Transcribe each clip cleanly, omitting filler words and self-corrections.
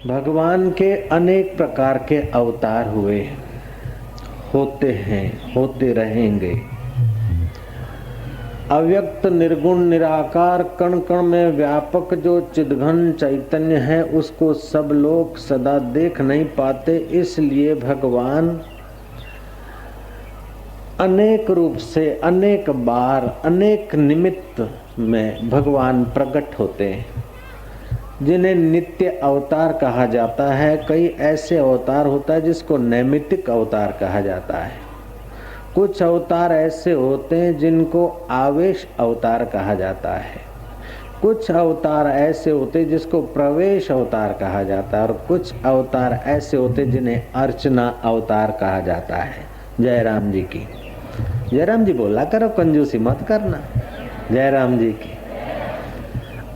भगवान के अनेक प्रकार के अवतार हुए, होते हैं, होते रहेंगे। अव्यक्त निर्गुण निराकार कण कण में व्यापक जो चिद्घन चैतन्य है, उसको सब लोग सदा देख नहीं पाते। इसलिए भगवान अनेक रूप से, अनेक बार, अनेक निमित्त में भगवान प्रकट होते हैं, जिन्हें नित्य अवतार कहा जाता है। कई ऐसे अवतार होता है जिसको नैमित्तिक अवतार कहा जाता है। कुछ अवतार ऐसे होते हैं जिनको आवेश अवतार कहा जाता है। कुछ अवतार ऐसे होते हैं जिसको प्रवेश अवतार कहा जाता है, और कुछ अवतार ऐसे होते हैं जिन्हें अर्चना अवतार कहा जाता है। जयराम जी की जयराम जी बोला करो, कंजूसी मत करना। जयराम जी की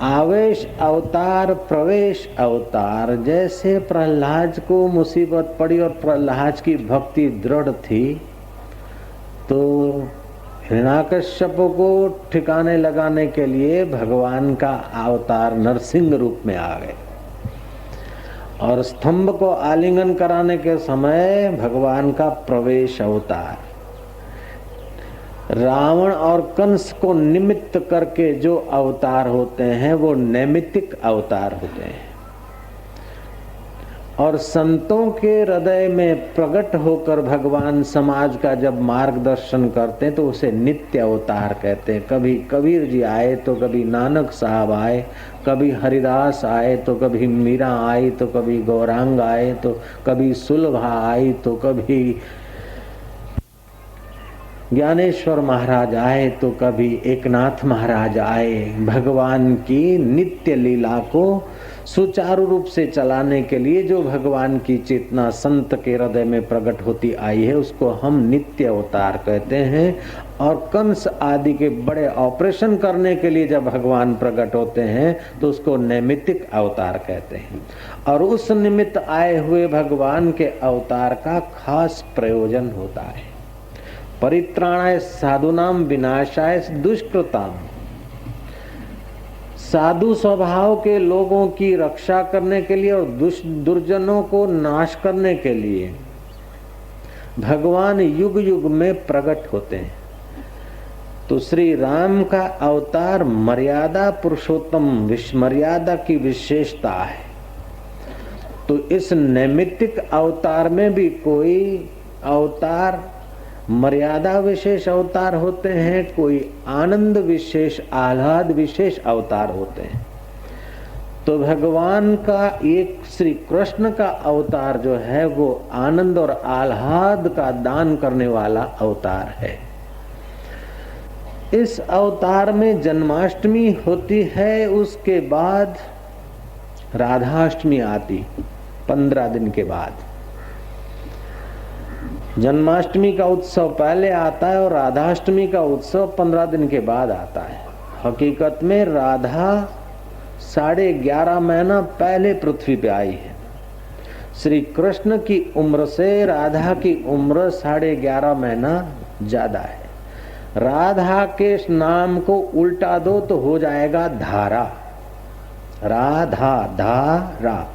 आवेश अवतार, प्रवेश अवतार। जैसे प्रहलाद को मुसीबत पड़ी और प्रहलाद की भक्ति दृढ़ थी, तो हिरण्याकश्यप को ठिकाने लगाने के लिए भगवान का अवतार नरसिंह रूप में आ गए, और स्तंभ को आलिंगन कराने के समय भगवान का प्रवेश अवतार। रावण और कंस को निमित्त करके जो अवतार होते हैं वो नैमित्तिक अवतार होते हैं, और संतों के हृदय में प्रकट होकर भगवान समाज का जब मार्गदर्शन करते हैं तो उसे नित्य अवतार कहते हैं। कभी कबीर जी आए तो कभी नानक साहब आए, कभी हरिदास आए तो कभी मीरा आई, तो कभी गौरांग आए, तो कभी सुलभा आई, तो कभी ज्ञानेश्वर महाराज आए, तो कभी एकनाथ महाराज आए। भगवान की नित्य लीला को सुचारू रूप से चलाने के लिए जो भगवान की चेतना संत के हृदय में प्रकट होती आई है, उसको हम नित्य अवतार कहते हैं। और कंस आदि के बड़े ऑपरेशन करने के लिए जब भगवान प्रकट होते हैं तो उसको नैमित्तिक अवतार कहते हैं। और उस निमित्त आए हुए भगवान के अवतार का खास प्रयोजन होता है। परित्राणाय साधुनाम विनाशाय दुष्कृताम। साधु स्वभाव के लोगों की रक्षा करने के लिए और दुर्जनों को नाश करने के लिए भगवान युग युग में प्रकट होते हैं। तो श्री राम का अवतार मर्यादा पुरुषोत्तम, मर्यादा की विशेषता है। तो इस नैमित्तिक अवतार में भी कोई अवतार मर्यादा विशेष अवतार होते हैं, कोई आनंद विशेष, आह्लाद विशेष अवतार होते हैं। तो भगवान का एक श्री कृष्ण का अवतार जो है वो आनंद और आह्लाद का दान करने वाला अवतार है। इस अवतार में जन्माष्टमी होती है, उसके बाद राधाष्टमी आती 15 दिन के बाद। जन्माष्टमी का उत्सव पहले आता है और राधाष्टमी का उत्सव 15 दिन के बाद आता है। हकीकत में राधा 11.5 महीना पहले पृथ्वी पे आई है। श्री कृष्ण की उम्र से राधा की उम्र 11.5 महीना ज्यादा है। राधा के नाम को उल्टा दो तो हो जाएगा धारा, राधा धारा।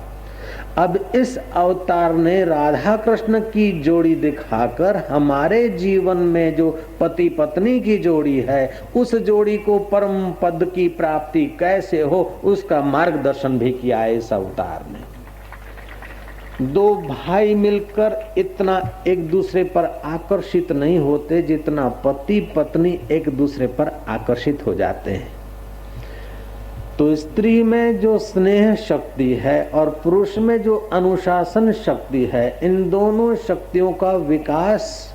अब इस अवतार ने राधा कृष्ण की जोड़ी दिखाकर हमारे जीवन में जो पति पत्नी की जोड़ी है, उस जोड़ी को परम पद की प्राप्ति कैसे हो, उसका मार्गदर्शन भी किया है इस अवतार ने। दो भाई मिलकर इतना एक दूसरे पर आकर्षित नहीं होते जितना पति पत्नी एक दूसरे पर आकर्षित हो जाते हैं। तो स्त्री में जो स्नेह शक्ति है और पुरुष में जो अनुशासन शक्ति है, इन दोनों शक्तियों का विकास,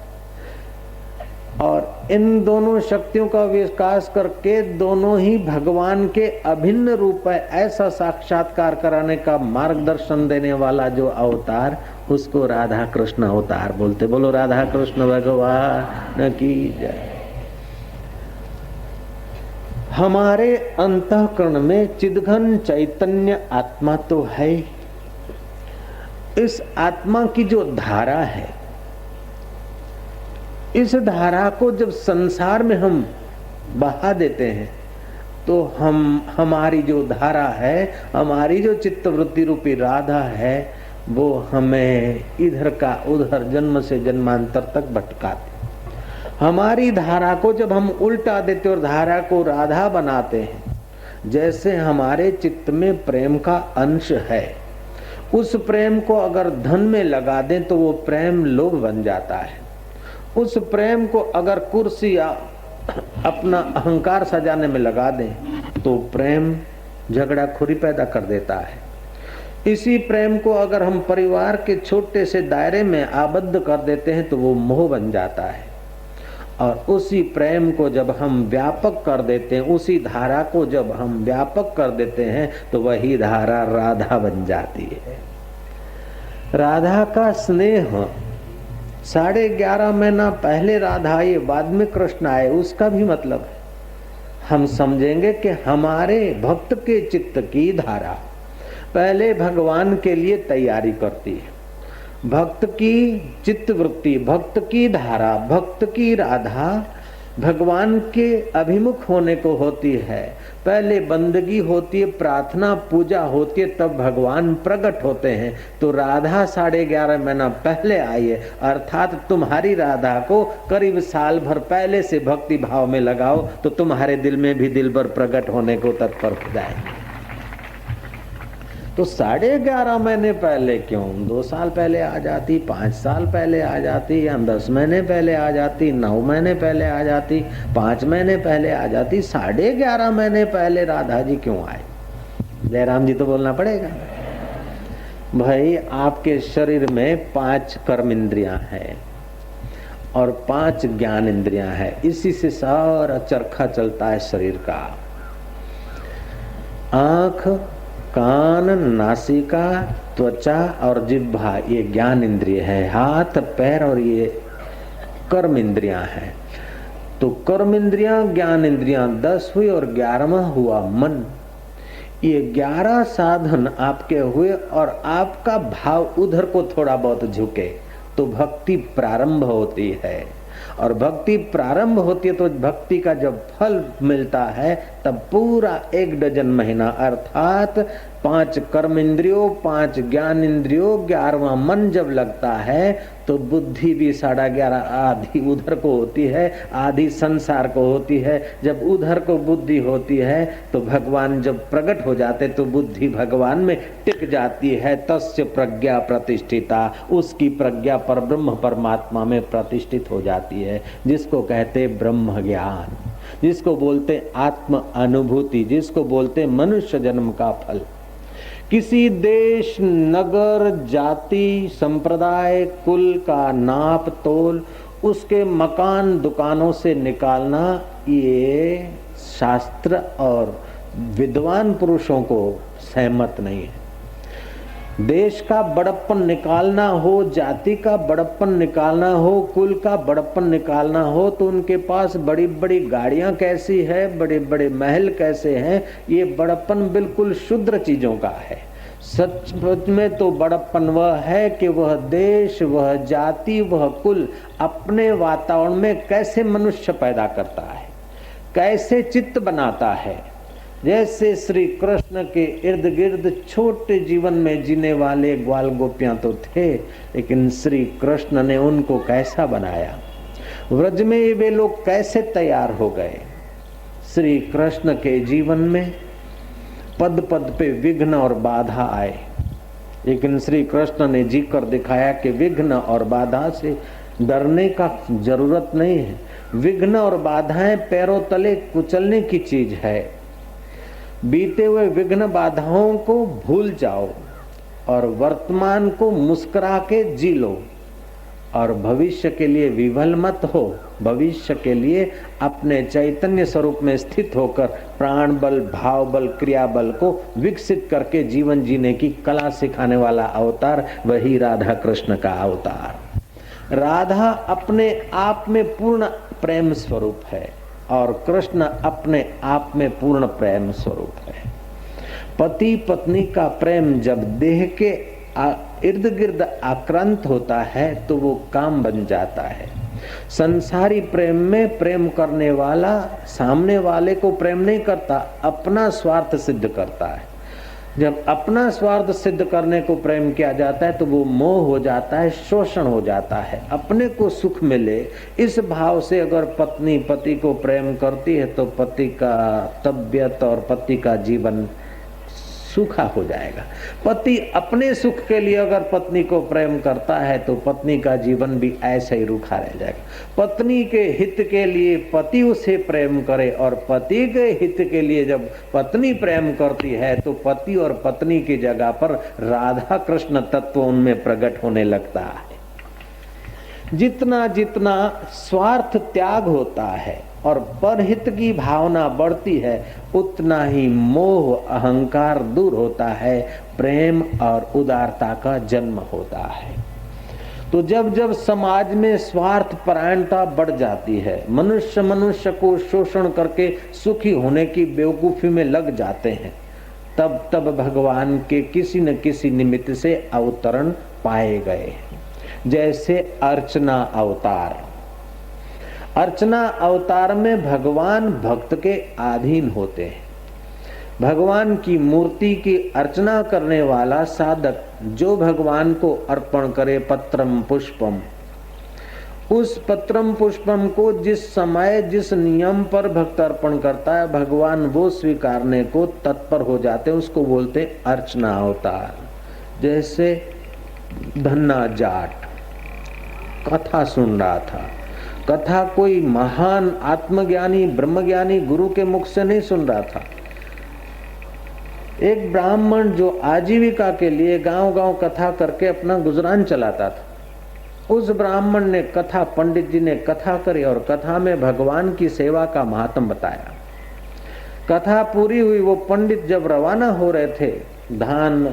और इन दोनों शक्तियों का विकास करके दोनों ही भगवान के अभिन्न रूप है, ऐसा साक्षात्कार कराने का मार्गदर्शन देने वाला जो अवतार, उसको राधा कृष्ण अवतार बोलते। बोलो राधा कृष्ण भगवान की जय। हमारे अंतःकरण में चिद्घन चैतन्य आत्मा तो है। इस आत्मा की जो धारा है, इस धारा को जब संसार में हम बहा देते हैं, तो हमारी जो धारा है, हमारी जो चित्तवृत्ति रूपी राधा है, वो हमें इधर का उधर जन्म से जन्मांतर तक भटकाती। हमारी धारा को जब हम उल्टा देते और धारा को राधा बनाते हैं, जैसे हमारे चित्त में प्रेम का अंश है, उस प्रेम को अगर धन में लगा दें तो वो प्रेम लोभ बन जाता है। उस प्रेम को अगर कुर्सी या अपना अहंकार सजाने में लगा दें तो प्रेम झगड़ा खुरी पैदा कर देता है। इसी प्रेम को अगर हम परिवार के छोटे से दायरे में आबद्ध कर देते हैं तो वो मोह बन जाता है। और उसी प्रेम को जब हम व्यापक कर देते हैं, उसी धारा को जब हम व्यापक कर देते हैं तो वही धारा राधा बन जाती है। राधा का स्नेह 11.5 महीना पहले राधा आए, बाद में कृष्ण आए, उसका भी मतलब है। हम समझेंगे कि हमारे भक्त के चित्त की धारा पहले भगवान के लिए तैयारी करती है। भक्त की चित्तवृत्ति, भक्त की धारा, भक्त की राधा भगवान के अभिमुख होने को होती है। पहले बंदगी होती है, प्रार्थना पूजा होती है, तब भगवान प्रकट होते हैं। तो राधा 11.5 महीना पहले आई है, अर्थात तुम्हारी राधा को करीब साल भर पहले से भक्ति भाव में लगाओ तो तुम्हारे दिल में भी दिलबर प्रकट होने को तत्पर हो जाएगा। तो 11.5 महीने पहले क्यों? 2 साल पहले आ जाती, 5 साल पहले आ जाती, या 10 महीने पहले आ जाती, 9 महीने पहले आ जाती, 5 महीने पहले आ जाती, 11.5 महीने पहले राधा जी क्यों आए? जयराम जी तो बोलना पड़ेगा भाई। आपके शरीर में 5 कर्म इंद्रियां हैं और 5 ज्ञान इंद्रियां हैं। इसी से सारा चरखा चलता है शरीर का। आंख, कान, नासिका, त्वचा और जिह्वा ये ज्ञान इंद्रिय है। हाथ, पैर और ये कर्म इंद्रियां हैं। तो कर्म इंद्रियां, ज्ञान इंद्रियां 10 हुई और 11वां हुआ मन। ये 11 साधन आपके हुए और आपका भाव उधर को थोड़ा बहुत झुके तो भक्ति प्रारंभ होती है। और भक्ति प्रारंभ होती है तो भक्ति का जब फल मिलता है तब पूरा 1 डजन महीना, अर्थात 5 कर्म इंद्रियों, 5 ज्ञान इंद्रियों, 11वां मन जब लगता है तो बुद्धि भी 11.5 आधी उधर को होती है, आधी संसार को होती है। जब उधर को बुद्धि होती है तो भगवान जब प्रकट हो जाते तो बुद्धि भगवान में टिक जाती है। तस्य प्रज्ञा प्रतिष्ठिता, उसकी प्रज्ञा पर ब्रह्म परमात्मा में प्रतिष्ठित हो जाती है, जिसको कहते ब्रह्म ज्ञान, जिसको बोलते आत्म अनुभूति, जिसको बोलते मनुष्य जन्म का फल। किसी देश, नगर, जाति, संप्रदाय, कुल का नाप तोल उसके मकान दुकानों से निकालना ये शास्त्र और विद्वान पुरुषों को सहमत नहीं है। देश का बड़प्पन निकालना हो, जाति का बड़प्पन निकालना हो, कुल का बड़प्पन निकालना हो तो उनके पास बड़ी बड़ी गाड़ियां कैसी है, बड़े बड़े महल कैसे हैं, ये बड़प्पन बिल्कुल शुद्र चीजों का है। सच में तो बड़प्पन वह है कि वह देश, वह जाति, वह कुल अपने वातावरण में कैसे मनुष्य पैदा करता है, कैसे चित्त बनाता है। जैसे श्री कृष्ण के इर्द गिर्द छोटे जीवन में जीने वाले ग्वाल गोपियां तो थे, लेकिन श्री कृष्ण ने उनको कैसा बनाया, व्रज में वे लोग कैसे तैयार हो गए। श्री कृष्ण के जीवन में पद पद पे विघ्न और बाधा आए, लेकिन श्री कृष्ण ने जी कर दिखाया कि विघ्न और बाधा से डरने का जरूरत नहीं है। विघ्न और बाधाएं पैरों तले कुचलने की चीज है। बीते हुए विघ्न बाधाओं को भूल जाओ और वर्तमान को मुस्कुरा के जी लो और भविष्य के लिए विवल मत हो। भविष्य के लिए अपने चैतन्य स्वरूप में स्थित होकर प्राण बल, भाव बल, क्रिया बल को विकसित करके जीवन जीने की कला सिखाने वाला अवतार वही राधा कृष्ण का अवतार। राधा अपने आप में पूर्ण प्रेम स्वरूप है और कृष्ण अपने आप में पूर्ण प्रेम स्वरूप है। पति पत्नी का प्रेम जब देह के इर्द गिर्द आक्रांत होता है तो वो काम बन जाता है। संसारी प्रेम में प्रेम करने वाला सामने वाले को प्रेम नहीं करता, अपना स्वार्थ सिद्ध करता है। जब अपना स्वार्थ सिद्ध करने को प्रेम किया जाता है तो वो मोह हो जाता है, शोषण हो जाता है। अपने को सुख मिले इस भाव से अगर पत्नी पति को प्रेम करती है तो पति का तबीयत और पति का जीवन सूखा हो जाएगा। पति अपने सुख के लिए अगर पत्नी को प्रेम करता है तो पत्नी का जीवन भी ऐसे ही रूखा रह जाएगा। पत्नी के हित के लिए पति उसे प्रेम करे और पति के हित के लिए जब पत्नी प्रेम करती है तो पति और पत्नी की जगह पर राधा कृष्ण तत्व उनमें प्रकट होने लगता है। जितना जितना स्वार्थ त्याग होता है और परहित की भावना बढ़ती है उतना ही मोह अहंकार दूर होता है, प्रेम और उदारता का जन्म होता है। तो जब जब समाज में स्वार्थ परायणता बढ़ जाती है, मनुष्य मनुष्य को शोषण करके सुखी होने की बेवकूफी में लग जाते हैं, तब तब भगवान के किसी न किसी निमित्त से अवतरण पाए गए। जैसे अर्चना अवतार, अर्चना अवतार में भगवान भक्त के अधीन होते हैं। भगवान की मूर्ति की अर्चना करने वाला साधक जो भगवान को अर्पण करे पत्रम पुष्पम, उस पत्रम पुष्पम को जिस समय जिस नियम पर भक्त अर्पण करता है भगवान वो स्वीकारने को तत्पर हो जाते हैं, उसको बोलते अर्चना अवतार। जैसे धन्ना जाट कथा सुन रहा था, कथा कोई महान आत्मज्ञानी ब्रह्मज्ञानी गुरु के मुख से नहीं सुन रहा था। एक ब्राह्मण जो आजीविका के लिए गांव-गांव कथा करके अपना गुजरान चलाता था, उस ब्राह्मण ने कथा, पंडित जी ने कथा करी और कथा में भगवान की सेवा का महात्म बताया। कथा पूरी हुई, वो पंडित जब रवाना हो रहे थे, धान,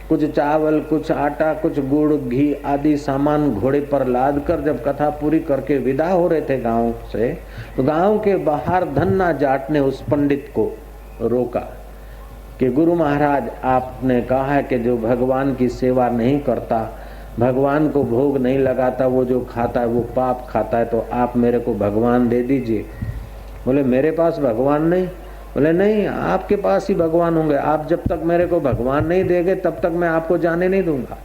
कुछ चावल, कुछ आटा, कुछ गुड़, घी आदि सामान घोड़े पर लाद कर जब कथा पूरी करके विदा हो रहे थे गांव से, तो गांव के बाहर धन्ना जाट ने उस पंडित को रोका कि गुरु महाराज, आपने कहा है कि जो भगवान की सेवा नहीं करता, भगवान को भोग नहीं लगाता, वो जो खाता है वो पाप खाता है, तो आप मेरे को भगवान दे दीजिए। बोले मेरे पास भगवान नहीं। बोले नहीं, आपके पास ही भगवान होंगे, आप जब तक मेरे को भगवान नहीं देंगे तब तक मैं आपको जाने नहीं दूंगा।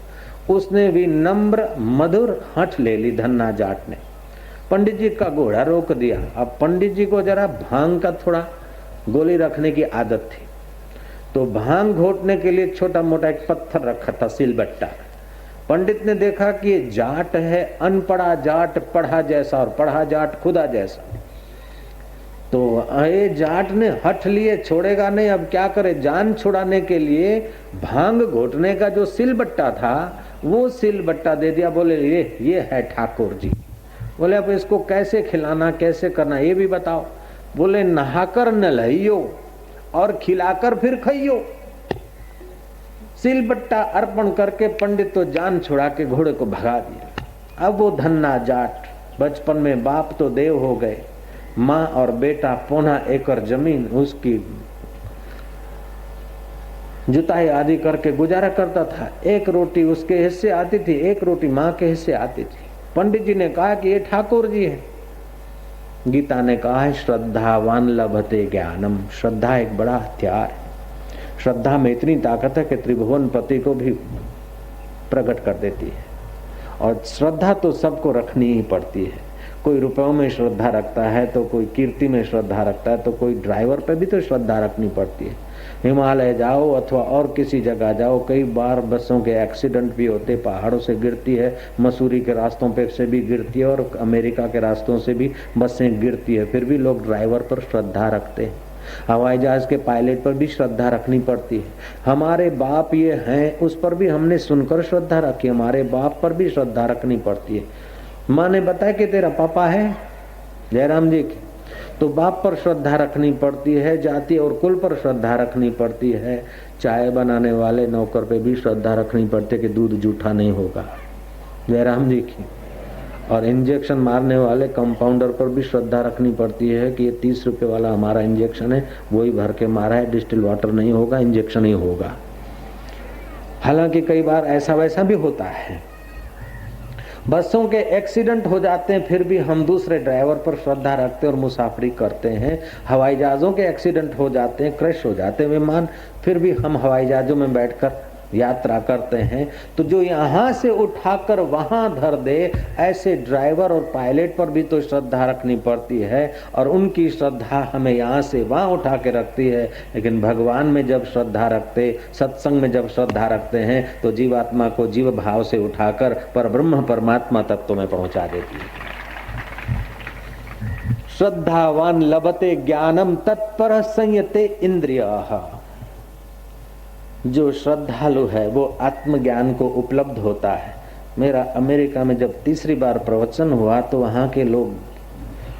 उसने भी नम्र मधुर हठ ले ली धन्ना जाट ने, पंडित जी का घोड़ा रोक दिया। अब पंडित जी को जरा भांग का थोड़ा गोली रखने की आदत थी, तो भांग घोटने के लिए छोटा मोटा एक पत्थर रखा था, सिलबट्टा। पंडित ने देखा कि ये जाट है, अनपढ़ा जाट पढ़ा जैसा और पढ़ा जाट खुदा जैसा, तो ये जाट ने हठ लिए, छोड़ेगा नहीं। अब क्या करे, जान छुड़ाने के लिए भांग घोटने का जो सिलबट्टा था वो सिलबट्टा दे दिया। बोले ये है ठाकुर जी। बोले अब इसको कैसे खिलाना, कैसे करना ये भी बताओ। बोले नहाकर नलइयो और खिलाकर फिर खाइयो। सिलबट्टा अर्पण करके पंडित तो जान छुड़ा के घोड़े को भगा दिया। अब वो धन्ना जाट बचपन में बाप तो देव हो गए, माँ और बेटा 1.5 एकड़ जमीन उसकी जुताई आदि करके गुजारा करता था। एक रोटी उसके हिस्से आती थी, एक रोटी माँ के हिस्से आती थी। पंडित जी ने कहा कि ये ठाकुर जी है। गीता ने कहा है श्रद्धावान लभते ज्ञानम, श्रद्धा एक बड़ा हथियार है। श्रद्धा में इतनी ताकत है कि त्रिभुवन पति को भी प्रकट कर देती है। और श्रद्धा तो सबको रखनी ही पड़ती है। कोई रुपयों में श्रद्धा रखता है, तो कोई कीर्ति में श्रद्धा रखता है, तो कोई ड्राइवर पे भी तो श्रद्धा रखनी पड़ती है। हिमालय जाओ अथवा और किसी जगह जाओ, कई बार बसों के एक्सीडेंट भी होते, पहाड़ों से गिरती है, मसूरी के रास्तों पे से भी गिरती है और अमेरिका के रास्तों से भी बसें गिरती है, फिर भी लोग ड्राइवर पर श्रद्धा रखते हैं। हवाई जहाज के पायलट पर भी श्रद्धा रखनी पड़ती है। हमारे बाप ये हैं, उस पर भी हमने सुनकर श्रद्धा रखी, हमारे बाप पर भी श्रद्धा रखनी पड़ती है। माँ ने बताया कि तेरा पापा है जयराम जी की, तो बाप पर श्रद्धा रखनी पड़ती है, जाति और कुल पर श्रद्धा रखनी पड़ती है। चाय बनाने वाले नौकर पे भी श्रद्धा रखनी पड़ती है कि दूध जूठा नहीं होगा, जयराम जी की। और इंजेक्शन मारने वाले कंपाउंडर पर भी श्रद्धा रखनी पड़ती है कि ये 30 रुपये वाला हमारा इंजेक्शन है, वही भर के मारा है, डिस्टिल वाटर नहीं होगा, इंजेक्शन ही होगा। हालांकि कई बार ऐसा वैसा भी होता है। बसों के एक्सीडेंट हो जाते हैं फिर भी हम दूसरे ड्राइवर पर श्रद्धा रखते और मुसाफरी करते हैं। हवाई जहाजों के एक्सीडेंट हो जाते हैं, क्रैश हो जाते हैं विमान, फिर भी हम हवाई जहाजों में बैठकर यात्रा करते हैं। तो जो यहाँ से उठाकर वहां धर दे, ऐसे ड्राइवर और पायलट पर भी तो श्रद्धा रखनी पड़ती है, और उनकी श्रद्धा हमें यहाँ से वहां उठा के रखती है। लेकिन भगवान में जब श्रद्धा रखते, सत्संग में जब श्रद्धा रखते हैं, तो जीवात्मा को जीव भाव से उठाकर पर ब्रह्म परमात्मा तत्व में पहुंचा देती है। श्रद्धावान लभते ज्ञानम तत्पर संयते इंद्रियः। जो श्रद्धालु है वो आत्मज्ञान को उपलब्ध होता है। मेरा अमेरिका में जब तीसरी बार प्रवचन हुआ तो वहाँ के लोग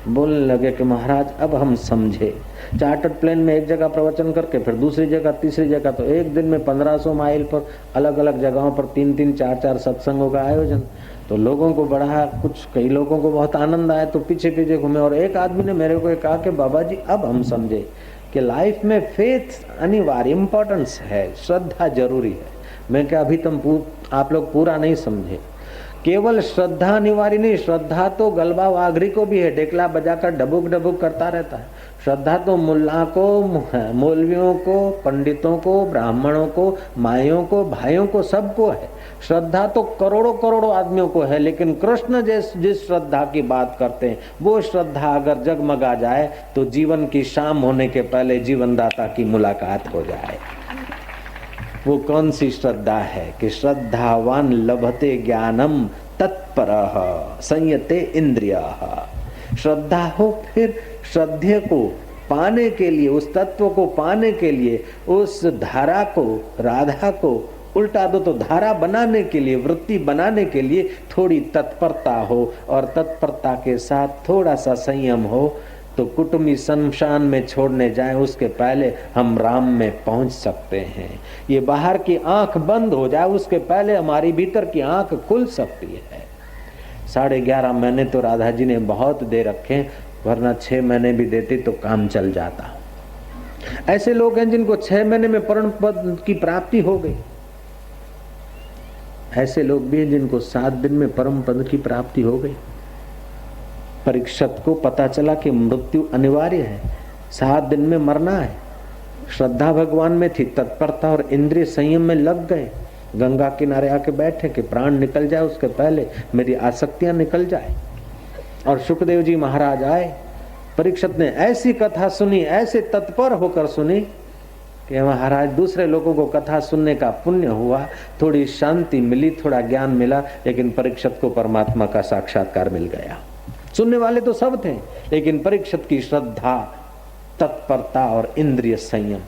बोलने लगे कि महाराज अब हम समझे। चार्टर्ड प्लेन में एक जगह प्रवचन करके फिर दूसरी जगह, तीसरी जगह, तो एक दिन में 1500 माइल पर अलग अलग जगहों पर 3-3, 4-4 सत्संगों का आयोजन। तो लोगों को बड़ा कुछ, कई लोगों को बहुत आनंद आया तो पीछे पीछे घूमे। और एक आदमी ने मेरे को कहा कि बाबा जी अब हम समझे कि लाइफ में फेथ अनिवार्य, इम्पोर्टेंस है, श्रद्धा जरूरी है। मैं क्या अभी आप लोग पूरा नहीं समझे। केवल श्रद्धा अनिवार्य नहीं, श्रद्धा तो गलबा वाघरी को भी है, डेकला बजाकर डबुक डबुक करता रहता है। श्रद्धा तो मुल्ला को, मौलवियों को, पंडितों को, ब्राह्मणों को, माइयों को, भाइयों को, सबको है। श्रद्धा तो करोड़ों करोड़ों आदमियों को है। लेकिन कृष्ण जिस श्रद्धा की बात करते हैं, वो श्रद्धा अगर जगमगा जाए तो जीवन की शाम होने के पहले जीवनदाता की मुलाकात हो जाए। वो कौन सी श्रद्धा है कि श्रद्धावान लभते ज्ञानम तत्परः संयते इंद्रियः। श्रद्धा हो, फिर श्रद्धेय को पाने के लिए, उस तत्व को पाने के लिए, उस धारा को, राधा को उल्टा दो तो धारा बनाने के लिए, वृत्ति बनाने के लिए थोड़ी तत्परता हो, और तत्परता के साथ थोड़ा सा संयम हो, तो कुटुंबी शमशान में छोड़ने जाएं उसके पहले हम राम में पहुंच सकते हैं। ये बाहर की आंख बंद हो जाए उसके पहले हमारी भीतर की आंख खुल सकती है। 11.5 महीने तो राधा जी ने बहुत दे रखे, वरना 6 महीने भी देती तो काम चल जाता। ऐसे लोग हैं जिनको 6 महीने में परम पद की प्राप्ति हो गई। ऐसे लोग भी हैं जिनको 7 दिन में परम पद की प्राप्ति हो गई। परीक्षित को पता चला कि मृत्यु अनिवार्य है, 7 दिन में मरना है। श्रद्धा भगवान में थी, तत्परता और इंद्रिय संयम में लग गए। गंगा किनारे आके बैठे कि प्राण निकल जाए उसके पहले मेरी आसक्तियां निकल जाए। और सुखदेव जी महाराज आए, परीक्षित ने ऐसी कथा सुनी, ऐसे तत्पर होकर सुनी कि महाराज दूसरे लोगों को कथा सुनने का पुण्य हुआ, थोड़ी शांति मिली, थोड़ा ज्ञान मिला, लेकिन परीक्षित को परमात्मा का साक्षात्कार मिल गया। सुनने वाले तो सब थे, लेकिन परीक्षित की श्रद्धा, तत्परता और इंद्रिय संयम,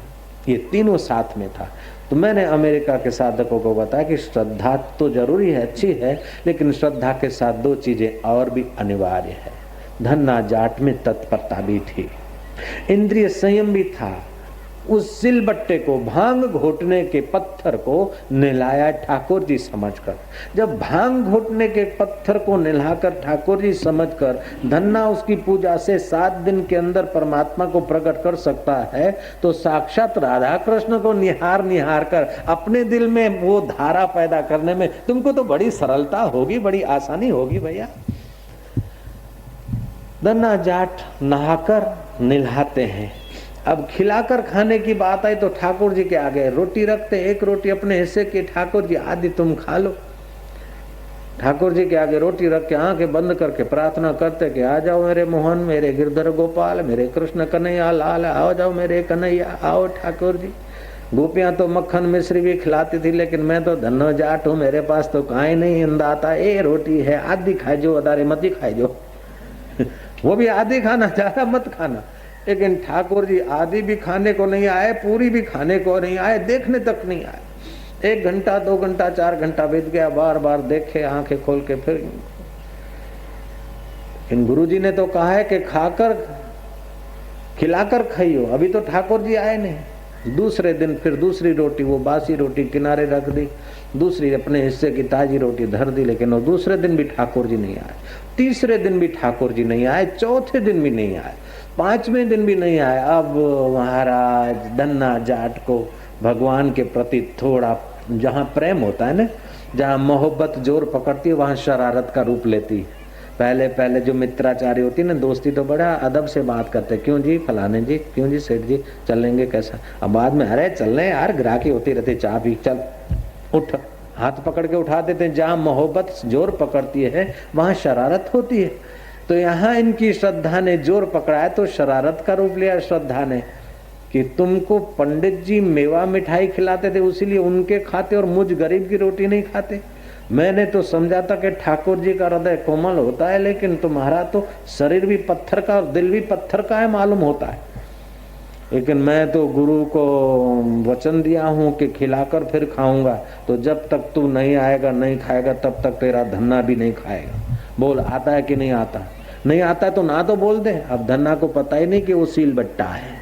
ये तीनों साथ में था। तो मैंने अमेरिका के साधकों को बताया कि श्रद्धा तो जरूरी है, अच्छी है, लेकिन श्रद्धा के साथ 2 चीजें और भी अनिवार्य है। धन्ना जाट में तत्परता भी थी, इंद्रिय संयम भी था। उस सिलबट्टे को, भांग घोटने के पत्थर को नहलाया ठाकुर जी समझकर। जब भांग घोटने के पत्थर को नहलाकर ठाकुर जी समझकर धन्ना उसकी पूजा से 7 दिन के अंदर परमात्मा को प्रकट कर सकता है, तो साक्षात राधा कृष्ण को निहार निहार कर अपने दिल में वो धारा पैदा करने में तुमको तो बड़ी सरलता होगी, बड़ी आसानी होगी भैया। धन्ना जाट नहाकर नहलाते हैं। अब खिलाकर खाने की बात आई तो ठाकुर जी के आगे रोटी रखते, एक रोटी अपने हिस्से की, ठाकुर जी आदि तुम खा लो। ठाकुर जी के आगे रोटी रख के आंखें बंद करके प्रार्थना करते कि आ जाओ मेरे मोहन, मेरे गिरधर गोपाल, मेरे कृष्ण कन्हैया लाल, आओ जाओ मेरे कन्हैया, आओ ठाकुर जी। गोपियां तो मक्खन मिश्री भी खिलाती थी, लेकिन मैं तो धन्नो जाट हूँ, मेरे पास तो कहीं नहीं अंदाता, ए रोटी है आदि खाए जो, अदारे मत ही खाए जो वो भी आदि खाना, ज्यादा मत खाना। लेकिन ठाकुर जी आदि भी खाने को नहीं आए, पूरी भी खाने को नहीं आए, देखने तक नहीं आए। 1 घंटा 2 घंटा 4 घंटा बीत गया, बार बार देखे आंखें खोल के फिर। इन गुरुजी ने तो कहा है कि खाकर खिलाकर खाइयो, अभी तो ठाकुर जी आए नहीं। दूसरे दिन फिर दूसरी रोटी, वो बासी रोटी किनारे रख दी, दूसरी अपने हिस्से की ताजी रोटी धर दी, लेकिन वो दूसरे दिन भी ठाकुर जी नहीं आए, तीसरे दिन भी ठाकुर जी नहीं आए, चौथे दिन भी नहीं आए, 5वें दिन भी नहीं आए। अब महाराज धन्ना जाट को भगवान के प्रति थोड़ा जहाँ प्रेम होता है ना, जहाँ मोहब्बत जोर पकड़ती है, वहाँ शरारत का रूप लेती है। पहले पहले जो मित्राचारी होती है ना, दोस्ती तो बड़ा अदब से बात करते, क्यों जी फलाने जी, क्यों जी सेठ जी, चलेंगे कैसा। अब बाद में अरे चल रहे यार, ग्राहकी होती रहती, चाय पी, चल उठ, हाथ पकड़ के उठा देते हैं। जहाँ मोहब्बत जोर पकड़ती है वहाँ शरारत होती है। तो यहाँ इनकी श्रद्धा ने जोर पकड़ा है तो शरारत का रूप लिया श्रद्धा ने, कि तुमको पंडित जी मेवा मिठाई खिलाते थे उसीलिए उनके खाते और मुझ गरीब की रोटी नहीं खाते। मैंने तो समझा था कि ठाकुर जी का हृदय कोमल होता है, लेकिन तुम्हारा तो शरीर भी पत्थर का और दिल भी पत्थर का है मालूम होता है। लेकिन मैं तो गुरु को वचन दिया हूं कि खिलाकर फिर खाऊंगा, तो जब तक तू नहीं आएगा नहीं खाएगा तब तक तेरा धन्ना भी नहीं खाएगा। बोल आता है कि नहीं आता? नहीं आता है तो ना तो बोल दे। अब धन्ना को पता ही नहीं कि वो सील बट्टा है।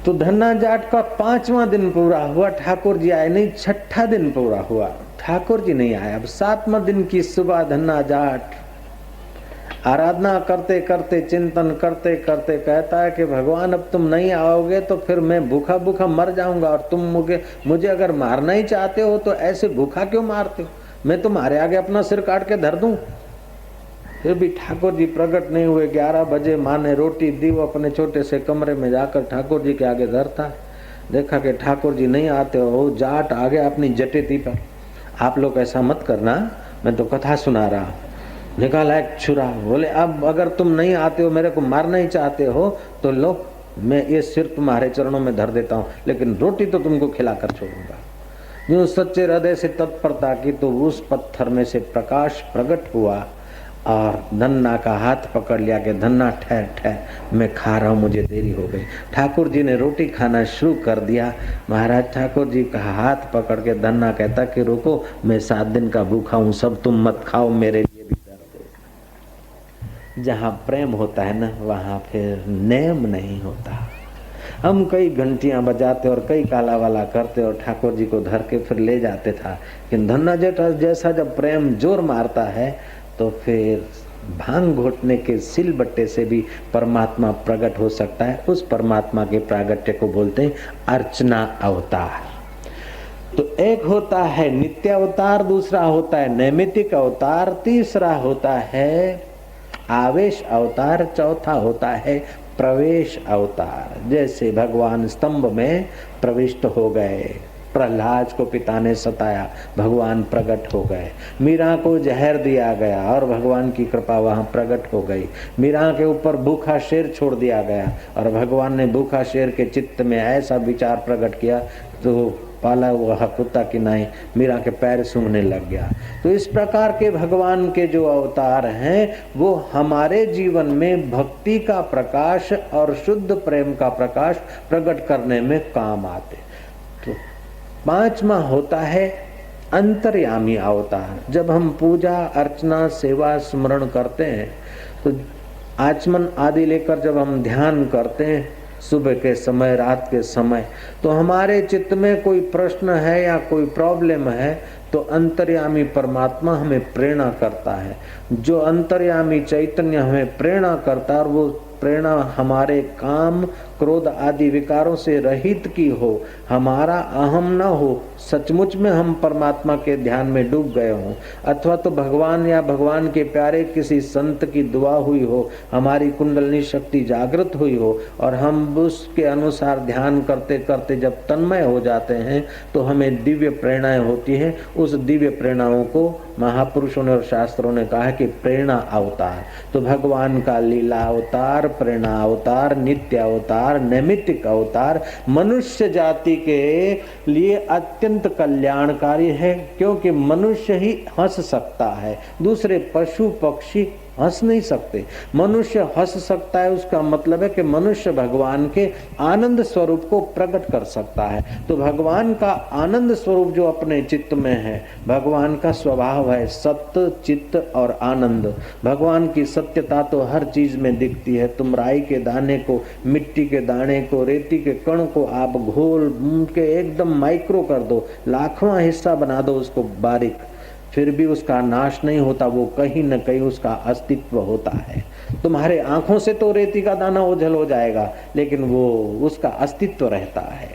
तो धन्ना जाट का 5वां दिन पूरा हुआ, ठाकुर जी आए नहीं। 6ठा दिन पूरा हुआ, ठाकुर जी नहीं आए। अब 7वां दिन की सुबह धन्ना जाट आराधना करते करते चिंतन करते करते कहता है कि भगवान अब तुम नहीं आओगे तो फिर मैं भूखा भूखा मर जाऊंगा, और तुम मुझे अगर मारना ही चाहते हो तो ऐसे भूखा क्यों मारते हो? मैं तुम्हारे आगे अपना सिर काट के धर दूं। फिर भी ठाकुर जी प्रकट नहीं हुए। 11 बजे माँ ने रोटी दी, वो अपने छोटे से कमरे में जाकर ठाकुर जी के आगे धरता। देखा कि ठाकुर जी नहीं आते हो। जाट आ गया अपनी जटेती पर। आप लोग ऐसा मत करना, मैं तो कथा सुना रहा। निकाला एक छुरा, बोले अब अगर तुम नहीं आते हो, मेरे को मारना ही चाहते हो तो लो, मैं ये सिर तुम्हारे चरणों में धर देता हूँ, लेकिन रोटी तो तुमको खिलाकर छोड़ूंगा। यूं सच्चे हृदय से तत्परता की तो उस पत्थर में से प्रकाश प्रकट हुआ और धन्ना का हाथ पकड़ लिया कि धन्ना ठहर ठहर, मैं खा रहा हूँ, मुझे देरी हो गई। ठाकुर जी ने रोटी खाना शुरू कर दिया। महाराज ठाकुर जी का हाथ पकड़ के धन्ना कहता कि रुको, मैं 7 दिन का भूखा हूँ, सब तुम मत खाओ, मेरे लिए भी दर्द है। जहाँ प्रेम होता है ना, वहाँ फिर नेम नहीं होता। हम कई घंटियां बजाते और कई काला वाला करते और ठाकुर जी को धर के फिर ले जाते था। लेकिन धन्ना जैसा जब प्रेम जोर मारता है तो फिर भांग घोटने के सिलबट्टे से भी परमात्मा प्रकट हो सकता है। उस परमात्मा के प्रागट्य को बोलते हैं अर्चना अवतार। तो एक होता है नित्य अवतार, दूसरा होता है नैमित्तिक अवतार, तीसरा होता है आवेश अवतार, चौथा होता है प्रवेश अवतार। जैसे भगवान स्तंभ में प्रविष्ट हो गए, प्रहलाद को पिता ने सताया, भगवान प्रकट हो गए। मीरा को जहर दिया गया और भगवान की कृपा वहां प्रकट हो गई। मीरा के ऊपर भूखा शेर छोड़ दिया गया और भगवान ने भूखा शेर के चित्त में ऐसा विचार प्रकट किया तो पाला हुआ कुत्ता की नाई मीरा के पैर सूंघने लग गया। तो इस प्रकार के भगवान के जो अवतार हैं वो हमारे जीवन में भक्ति का प्रकाश और शुद्ध प्रेम का प्रकाश प्रकट करने में काम आते। तो 5वां होता है अंतर्यामी अवतार। जब हम पूजा अर्चना सेवा स्मरण करते हैं तो आचमन आदि लेकर जब हम ध्यान करते हैं सुबह के समय रात के समय, तो हमारे चित्त में कोई प्रश्न है या कोई प्रॉब्लम है तो अंतर्यामी परमात्मा हमें प्रेरणा करता है। जो अंतर्यामी चैतन्य हमें प्रेरणा करता है और वो प्रेरणा हमारे काम क्रोध आदि विकारों से रहित की हो, हमारा अहम न हो, सचमुच में हम परमात्मा के ध्यान में डूब गए हों, अथवा तो भगवान या भगवान के प्यारे किसी संत की दुआ हुई हो, हमारी कुंडलनी शक्ति जागृत हुई हो और हम उसके अनुसार ध्यान करते करते जब तन्मय हो जाते हैं तो हमें दिव्य प्रेरणाएं होती हैं। उस दिव्य प्रेरणाओं को महापुरुषों ने और शास्त्रों ने कहा है कि प्रेरणा अवतार। तो भगवान का लीला अवतार, प्रेरणा अवतार, नित्य अवतार, नैमित्तिक अवतार मनुष्य जाति के लिए अत्यंत कल्याणकारी है, क्योंकि मनुष्य ही हंस सकता है, दूसरे पशु पक्षी हंस नहीं सकते। मनुष्य हंस सकता है, उसका मतलब है कि मनुष्य भगवान के आनंद स्वरूप को प्रकट कर सकता है। तो भगवान का आनंद स्वरूप जो अपने चित्त में है, भगवान का स्वभाव है सत्य चित्त और आनंद। भगवान की सत्यता तो हर चीज में दिखती है। तुम राई के दाने को, मिट्टी के दाने को, रेती के कण को आप घोल के एकदम माइक्रो कर दो, लाखवां हिस्सा बना दो उसको बारीक, फिर भी उसका नाश नहीं होता, वो कहीं न कहीं उसका अस्तित्व होता है। तुम्हारे आंखों से तो रेती का दाना ओझल हो जाएगा, लेकिन वो उसका अस्तित्व रहता है।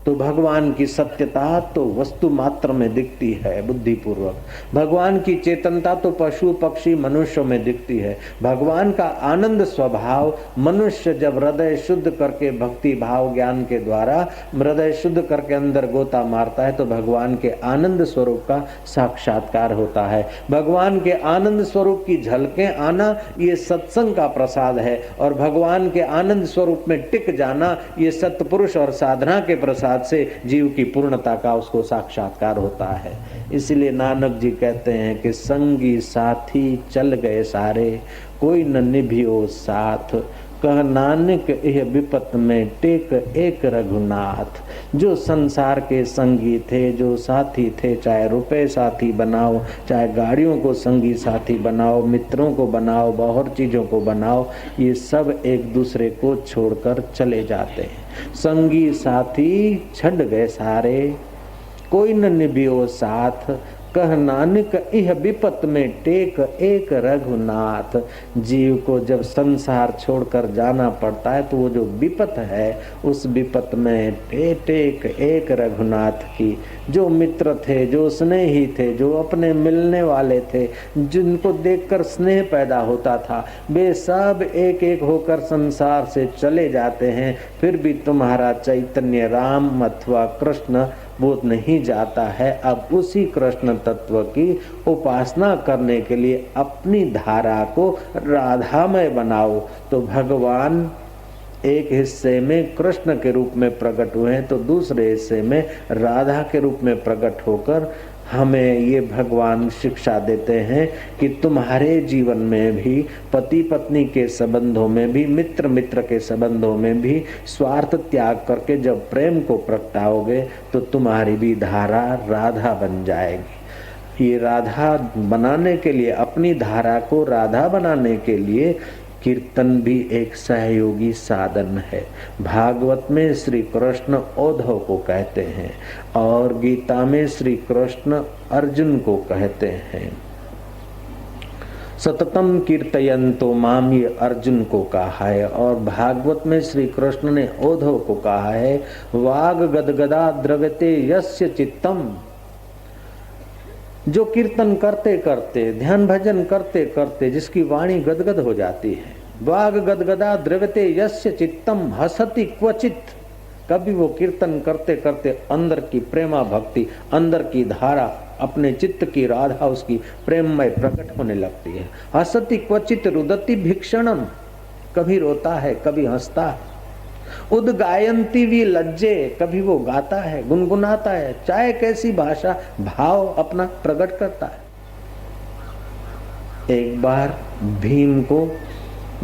तो भगवान की सत्यता तो वस्तु मात्र में दिखती है बुद्धि पूर्वक। भगवान की चेतनता तो पशु पक्षी मनुष्यों में दिखती है। भगवान का आनंद स्वभाव मनुष्य जब हृदय शुद्ध करके भक्ति भाव ज्ञान के द्वारा हृदय शुद्ध करके अंदर गोता मारता है तो भगवान के आनंद स्वरूप का साक्षात्कार होता है। भगवान के आनंद स्वरूप की झलकें आना ये सत्संग का प्रसाद है और भगवान के आनंद स्वरूप में टिक जाना ये सत्पुरुष और साधना के प्रसाद से जीव की पूर्णता का उसको साक्षात्कार होता है। इसलिए नानक जी कहते हैं कि संगी साथी चल गए सारे, कोई न निभियो साथ, कह नानक यह विपत में टेक एक रघुनाथ। जो संसार के संगी थे, जो साथी थे, चाहे रुपए साथी बनाओ, चाहे गाड़ियों को संगी साथी बनाओ, मित्रों को बनाओ, बहुत चीजों को बनाओ, ये सब एक दूसरे को छोड़कर चले जाते हैं। संगी साथी छड़ गए सारे, कोई न निभियो साथ, कह नानक इह विपत में टेक एक रघुनाथ। जीव को जब संसार छोड़कर जाना पड़ता है तो वो जो विपत है उस विपत में टेक एक रघुनाथ की। जो मित्र थे, जो स्नेही थे, जो अपने मिलने वाले थे, जिनको देखकर स्नेह पैदा होता था, वे सब एक एक होकर संसार से चले जाते हैं। फिर भी तुम्हारा चैतन्य राम अथवा कृष्ण वो नहीं जाता है। अब उसी कृष्ण तत्व की उपासना करने के लिए अपनी धारा को राधामय बनाओ। तो भगवान एक हिस्से में कृष्ण के रूप में प्रकट हुए हैं तो दूसरे हिस्से में राधा के रूप में प्रकट होकर हमें ये भगवान शिक्षा देते हैं कि तुम्हारे जीवन में भी, पति पत्नी के संबंधों में भी, मित्र मित्र के संबंधों में भी स्वार्थ त्याग करके जब प्रेम को प्रगटाओगे तो तुम्हारी भी धारा राधा बन जाएगी। ये राधा बनाने के लिए, अपनी धारा को राधा बनाने के लिए कीर्तन भी एक सहयोगी साधन है। भागवत में श्री कृष्ण औधव को कहते हैं और गीता में श्री कृष्ण अर्जुन को कहते हैं। सततम कीर्तयन्तो माम, ये अर्जुन को कहा है और भागवत में श्री कृष्ण ने औधव को कहा है वाग गदगदा द्रगते यस्य चित्तम। जो कीर्तन करते करते, ध्यान भजन करते करते जिसकी वाणी गदगद हो जाती है, वाग गदगदा द्रवते यस्य चित्तम हसति क्वचित। कभी वो कीर्तन करते करते अंदर की प्रेमा भक्ति, अंदर की धारा, अपने चित्त की राधा उसकी प्रेममय प्रकट होने लगती है। हसति क्वचित रुदति भिक्षणम, कभी रोता है कभी हंसता है। उद्गायन्ति वी लज्जे, कभी वो गाता है, गुनगुनाता है, चाहे कैसी भाषा, भाव अपना प्रकट करता है। एक बार भीम को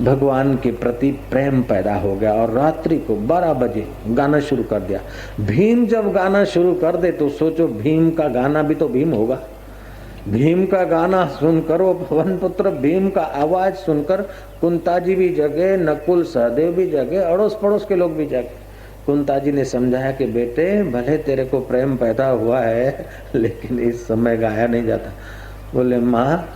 भगवान के प्रति प्रेम पैदा हो गया और रात्रि को 12 बजे गाना शुरू कर दिया। भीम जब गाना शुरू कर दे तो सोचो भीम का गाना भी तो भीम होगा। भीम का गाना सुनकर, वो पवन पुत्र भीम का आवाज सुनकर कुंता जी भी जगे, नकुल सहदेव भी जगे, अड़ोस पड़ोस के लोग भी जगे। कुंता जी ने समझाया कि बेटे भले तेरे को प्रेम पैदा हुआ है लेकिन इस समय गाया नहीं जाता। बोले माँ,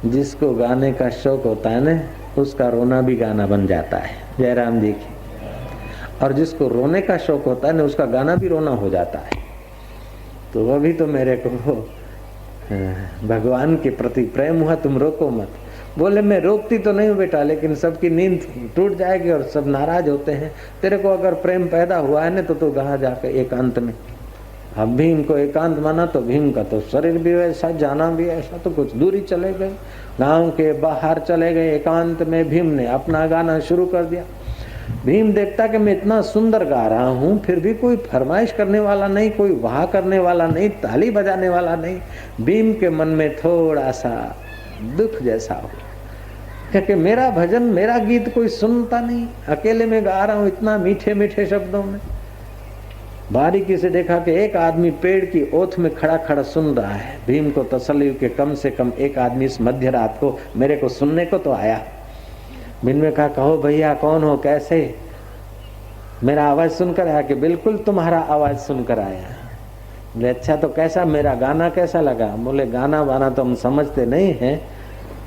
जिसको गाने का शौक होता है ना उसका रोना भी गाना बन जाता है, जयराम जी की। और जिसको रोने का शौक होता है ना उसका गाना भी रोना हो जाता है। तो अभी तो मेरे को भगवान के प्रति प्रेम हुआ, तुम रोको मत। बोले मैं रोकती तो नहीं हूँ बेटा, लेकिन सबकी नींद टूट जाएगी और सब नाराज होते हैं। तेरे को अगर प्रेम पैदा हुआ है ना तो कहाँ जाके एकांत में। अब भीम को एकांत माना तो भीम का तो शरीर भी वैसा, जाना भी ऐसा, तो कुछ दूरी चले गए, गांव के बाहर चले गए एकांत में। भीम ने अपना गाना शुरू कर दिया। भीम देखता कि मैं इतना सुंदर गा रहा हूँ फिर भी कोई फरमाइश करने वाला नहीं, कोई वाह करने वाला नहीं, ताली बजाने वाला नहीं। भीम के मन में थोड़ा सा दुख जैसा हो, क्योंकि मेरा भजन, मेरा गीत कोई सुनता नहीं, अकेले में गा रहा हूँ इतना मीठे मीठे शब्दों में। बारीकी से देखा कि एक आदमी पेड़ की ओथ में खड़ा खड़ा सुन रहा है। भीम को तसल्ली हुई कि कम से कम एक आदमी इस मध्य रात को मेरे को सुनने को तो आया। भीम ने कहा कहो भैया कौन हो, कैसे? मेरा आवाज सुनकर आया? कि बिल्कुल तुम्हारा आवाज सुनकर आया। बोले अच्छा तो कैसा, मेरा गाना कैसा लगा? बोले गाना वाना तो हम समझते नहीं है,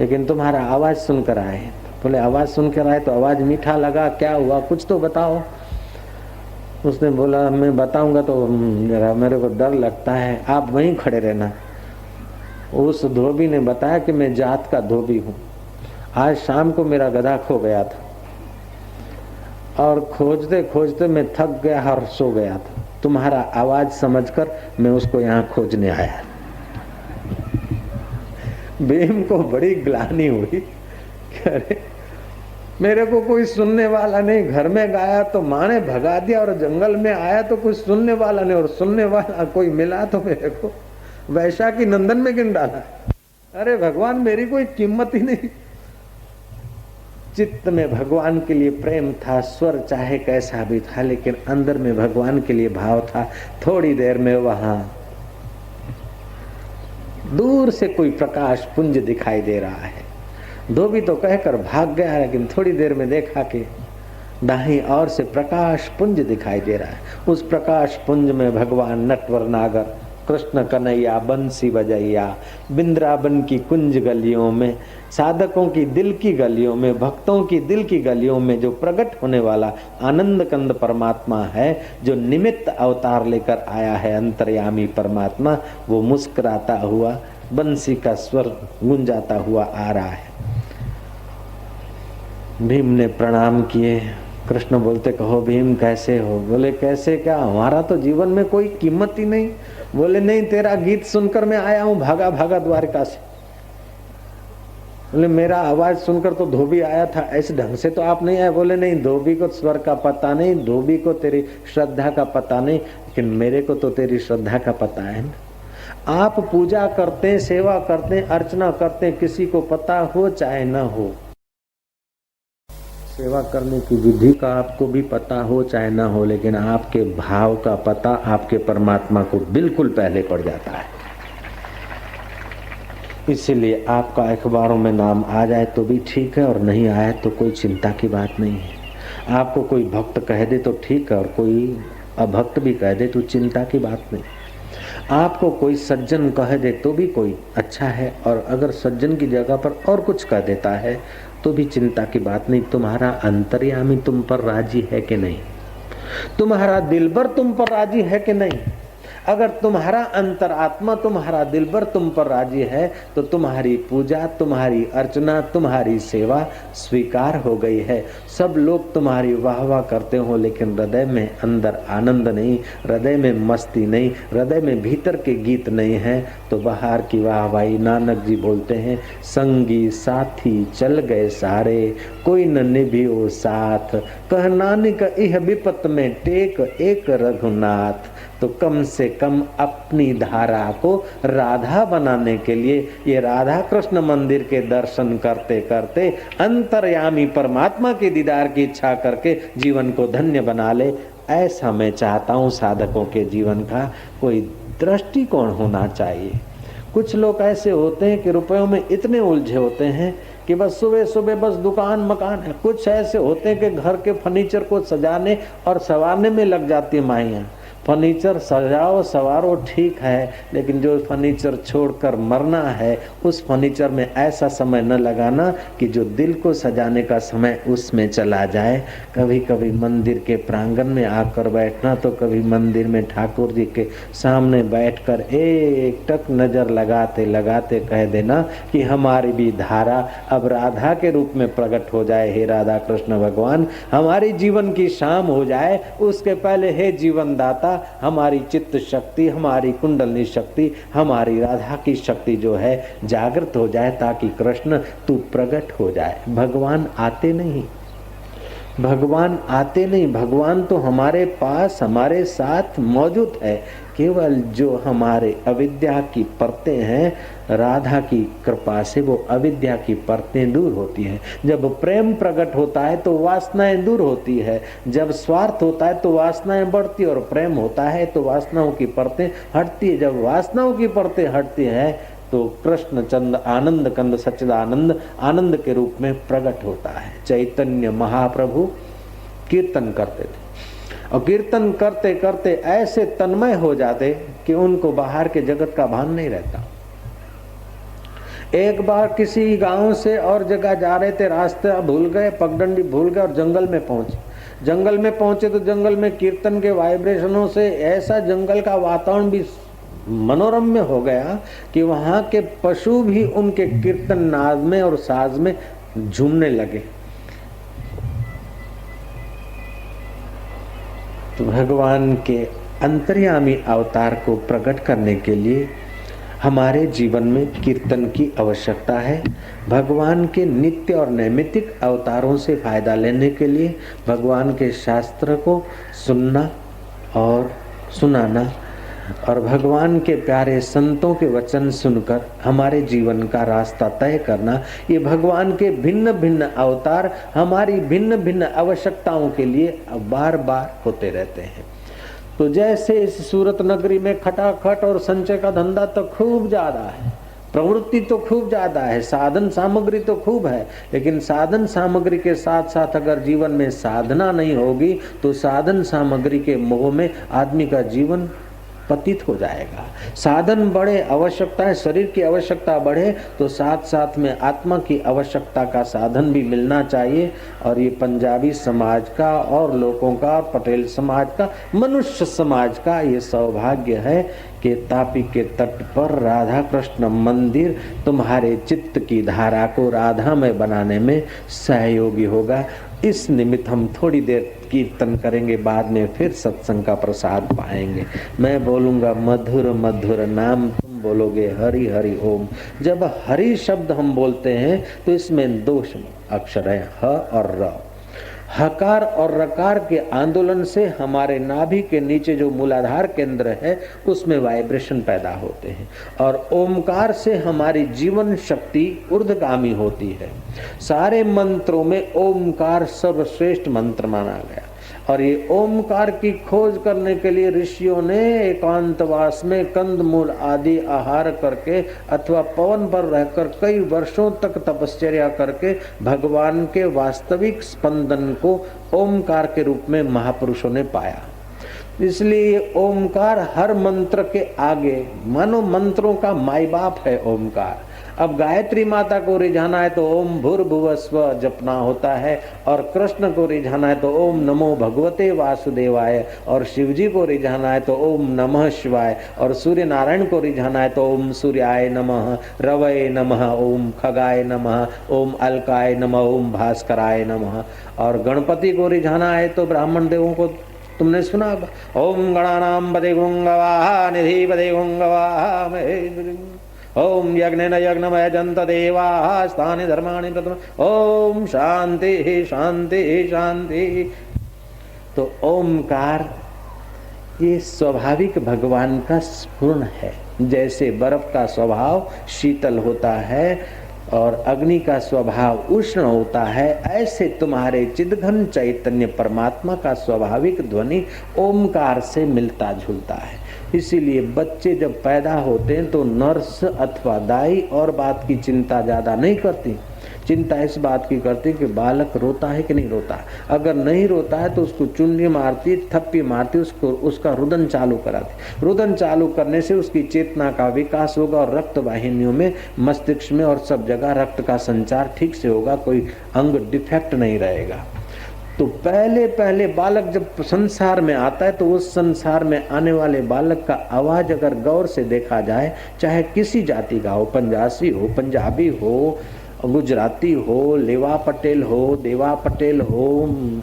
लेकिन तुम्हारा आवाज सुनकर आए। बोले आवाज सुनकर आए तो आवाज मीठा लगा, क्या हुआ कुछ तो बताओ। उसने बोला मैं बताऊंगा तो जरा मेरे को डर लगता है, आप वहीं खड़े रहना। उस धोबी ने बताया कि मैं जात का धोबी हूँ, आज शाम को मेरा गधा खो गया था और खोजते खोजते मैं थक गया और सो गया था, तुम्हारा आवाज समझकर मैं उसको यहाँ खोजने आया। भीम को बड़ी ग्लानि हुई, अरे मेरे को कोई सुनने वाला नहीं, घर में गाया तो माँ ने भगा दिया और जंगल में आया तो कोई सुनने वाला नहीं, और सुनने वाला कोई मिला तो मेरे को वैशा की नंदन में गिन डाला। अरे भगवान मेरी कोई कीमत ही नहीं। चित्त में भगवान के लिए प्रेम था, स्वर चाहे कैसा भी था, लेकिन अंदर में भगवान के लिए भाव था। थोड़ी देर में वहां दूर से कोई प्रकाश पुंज दिखाई दे रहा है। धोबी तो कहकर भाग गया, लेकिन थोड़ी देर में देखा कि दाहिनी ओर से प्रकाश पुंज दिखाई दे रहा है। उस प्रकाश पुंज में भगवान नटवर नागर कृष्ण कन्हैया बंसी बजैया बिंद्रावन की कुंज गलियों में, साधकों की दिल की गलियों में, भक्तों की दिल की गलियों में जो प्रकट होने वाला आनंद कंद परमात्मा है, जो निमित्त अवतार लेकर आया है अंतर्यामी परमात्मा, वो मुस्कुराता हुआ बंसी का स्वर गुंजाता हुआ आ रहा है। भीम ने प्रणाम किए। कृष्ण बोलते कहो भीम कैसे हो? बोले कैसे क्या, हमारा तो जीवन में कोई कीमत ही नहीं। बोले नहीं, तेरा गीत सुनकर मैं आया हूं भागा भागा द्वारका से। बोले मेरा आवाज सुनकर तो धोबी आया था, ऐसे ढंग से तो आप नहीं आए। बोले नहीं, धोबी को स्वर का पता नहीं, धोबी को तेरी श्रद्धा का पता नहीं, लेकिन मेरे को तो तेरी श्रद्धा का पता है ना। आप पूजा करते, सेवा करते, अर्चना करते, किसी को पता हो चाहे ना हो, सेवा करने की विधि का आपको भी पता हो चाहे ना हो, लेकिन आपके भाव का पता आपके परमात्मा को बिल्कुल पहले पड़ जाता है। इसीलिए आपका अखबारों में नाम आ जाए तो भी ठीक है, और नहीं आए तो कोई चिंता की बात नहीं है। आपको कोई भक्त कह दे तो ठीक है, और कोई अभक्त भी कह दे तो चिंता की बात नहीं। आपको कोई सज्जन कह दे तो भी कोई अच्छा है, और अगर सज्जन की जगह पर और कुछ कह देता है तो भी चिंता की बात नहीं। तुम्हारा अंतर्यामी तुम पर राजी है कि नहीं? तुम्हारा दिलबर तुम पर राजी है कि नहीं? अगर तुम्हारा अंतरात्मा, तुम्हारा दिलबर तुम पर राजी है तो तुम्हारी पूजा, तुम्हारी अर्चना, तुम्हारी सेवा स्वीकार हो गई है। सब लोग तुम्हारी वाह वाह करते हो, लेकिन हृदय में अंदर आनंद नहीं, हृदय में मस्ती नहीं, हृदय में भीतर के गीत नहीं है, तो बाहर की वाहवाही। नानक जी बोलते हैं, संगी साथी चल गए सारे, कोई न निभियो साथ, कह नानक इह विपत में टेक एक रघुनाथ। तो कम से कम अपनी धारा को राधा बनाने के लिए ये राधा कृष्ण मंदिर के दर्शन करते करते अंतर्यामी परमात्मा के दीदार की इच्छा करके जीवन को धन्य बना ले। ऐसा मैं चाहता हूँ साधकों के जीवन का कोई दृष्टिकोण होना चाहिए। कुछ लोग ऐसे होते हैं कि रुपयों में इतने उलझे होते हैं कि बस सुबह सुबह बस दुकान मकान है। कुछ ऐसे होते हैं कि घर के फर्नीचर को सजाने और संवारने में लग जाती है माइयाँ। फर्नीचर सजाओ सवारो ठीक है, लेकिन जो फर्नीचर छोड़कर मरना है उस फर्नीचर में ऐसा समय न लगाना कि जो दिल को सजाने का समय उसमें चला जाए। कभी कभी मंदिर के प्रांगण में आकर बैठना, तो कभी मंदिर में ठाकुर जी के सामने बैठकर एक टक नजर लगाते लगाते कह देना कि हमारी भी धारा अब राधा के रूप में प्रकट हो जाए। हे राधा कृष्ण भगवान, हमारी जीवन की शाम हो जाए, उसके पहले हे जीवन दाता हमारी चित्त शक्ति, हमारी कुंडलनी शक्ति, हमारी राधा की शक्ति जो है जागृत हो जाए, ताकि कृष्ण तू प्रकट हो जाए। भगवान आते नहीं, भगवान आते नहीं, भगवान तो हमारे पास हमारे साथ मौजूद है। केवल जो हमारे अविद्या की परतें हैं, राधा की कृपा से वो अविद्या की परतें दूर होती हैं। जब प्रेम प्रकट होता है तो वासनाएं दूर होती है, जब स्वार्थ होता है तो वासनाएं बढ़ती है, और प्रेम होता है तो वासनाओं की परतें हटती है। जब वासनाओं की परतें हटती है तो कृष्ण चंद आनंद कंद सच्चिदानंद आनंद के रूप में प्रकट होता है। चैतन्य महाप्रभु कीर्तन करते थे, और कीर्तन करते करते ऐसे तन्मय हो जाते कि उनको बाहर के जगत का भान नहीं रहता। एक बार किसी गांव से और जगह जा रहे थे, रास्ता भूल गए, पगडंडी भूल गए और जंगल में पहुंचे। जंगल में पहुंचे तो जंगल में कीर्तन के वाइब्रेशनों से ऐसा जंगल का वातावरण भी मनोरम्य हो गया कि वहां के पशु भी उनके कीर्तन नाद में और साज में झूमने लगे। तो भगवान के अंतर्यामी अवतार को प्रकट करने के लिए हमारे जीवन में कीर्तन की आवश्यकता है। भगवान के नित्य और नैमित्तिक अवतारों से फायदा लेने के लिए भगवान के शास्त्र को सुनना और सुनाना और भगवान के प्यारे संतों के वचन सुनकर हमारे जीवन का रास्ता तय करना, ये भगवान के भिन्न भिन्न अवतार हमारी भिन्न भिन्न आवश्यकताओं के लिए बार बार होते रहते हैं। तो जैसे इस सूरत नगरी में खटाखट और संचय का धंधा तो खूब ज्यादा है, प्रवृत्ति तो खूब ज्यादा है, साधन सामग्री तो खूब है, लेकिन साधन सामग्री के साथ साथ अगर जीवन में साधना नहीं होगी तो साधन सामग्री के मोह में आदमी का जीवन पतित हो जाएगा। साधन बढ़े, आवश्यकता शरीर की आवश्यकता बढ़े तो साथ साथ में आत्मा की आवश्यकता का साधन भी मिलना चाहिए। और ये पंजाबी समाज का और लोगों का, पटेल समाज का, मनुष्य समाज का ये सौभाग्य है कि तापी के तट पर राधा कृष्ण मंदिर तुम्हारे चित्त की धारा को राधामय बनाने में सहयोगी होगा। इस निमित्त हम थोड़ी देर कीर्तन करेंगे, बाद में फिर सत्संग का प्रसाद पाएंगे। मैं बोलूंगा मधुर मधुर नाम, तुम बोलोगे हरि हरि ओम। जब हरि शब्द हम बोलते हैं तो इसमें दो अक्षर है, ह और र। हकार और रकार के आंदोलन से हमारे नाभि के नीचे जो मूलाधार केंद्र है उसमें वाइब्रेशन पैदा होते हैं और ओमकार से हमारी जीवन शक्ति ऊर्ध्वगामी होती है। सारे मंत्रों में ओमकार सर्वश्रेष्ठ मंत्र माना गया और ये ओमकार की खोज करने के लिए ऋषियों ने एकांतवास में कंदमूल आदि आहार करके अथवा पवन पर रहकर कई वर्षों तक तपश्चर्या करके भगवान के वास्तविक स्पंदन को ओमकार के रूप में महापुरुषों ने पाया। इसलिए ओमकार हर मंत्र के आगे, मानो मंत्रों का माई बाप है ओमकार। अब गायत्री माता को रिझाना है तो ओम भूर्भुवस्व जपना होता है और कृष्ण को रिझाना है तो ओम नमो भगवते वासुदेवाय और शिव जी को रिझाना है तो ओम नमः शिवाय और सूर्य नारायण को रिझाना है तो ओम सूर्याय नमः, रवये नमः, ओम खगाय नमः, ओम अलकाय नमः, ओम भास्कराय नमः। और गणपति को रिझाना है तो ब्राह्मण देवों को तुमने सुना, ओम गणानाम पदे गुंगवाहा निधि पदे गुंगवाहा ओम यज्ञेन यज्ञमय जंत देवाः स्थानि धर्माणि प्रथम ओम शांति शांति शांति। तो ओमकार ये स्वाभाविक भगवान का स्फुरण है। जैसे बर्फ का स्वभाव शीतल होता है और अग्नि का स्वभाव उष्ण होता है, ऐसे तुम्हारे चिदघन चैतन्य परमात्मा का स्वाभाविक ध्वनि ओमकार से मिलता जुलता है। इसीलिए बच्चे जब पैदा होते हैं तो नर्स अथवा दाई और बात की चिंता ज्यादा नहीं करती, चिंता इस बात की करती कि बालक रोता है कि नहीं रोता। अगर नहीं रोता है तो उसको चुन्नी मारती, थप्पी मारती, उसको उसका रुदन चालू कराती। रुदन चालू करने से उसकी चेतना का विकास होगा और रक्त वाहिनियों में, मस्तिष्क में और सब जगह रक्त का संचार ठीक से होगा, कोई अंग डिफेक्ट नहीं रहेगा। तो पहले पहले बालक जब संसार में आता है तो उस संसार में आने वाले बालक का आवाज अगर गौर से देखा जाए, चाहे किसी जाति का हो, पंजासी हो, पंजाबी हो, गुजराती हो, लेवा पटेल हो, देवा पटेल हो,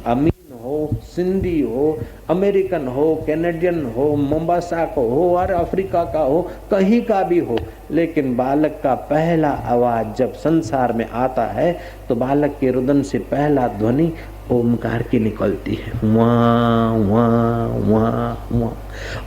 अमीन हो, सिंधी हो, अमेरिकन हो, कैनेडियन हो, मोम्बासा को हो और अफ्रीका का हो, कहीं का भी हो, लेकिन बालक का पहला आवाज जब संसार में आता है तो बालक के रुदन से पहला ध्वनि ओमकार की निकलती है, वाँ वाँ वाँ वाँ।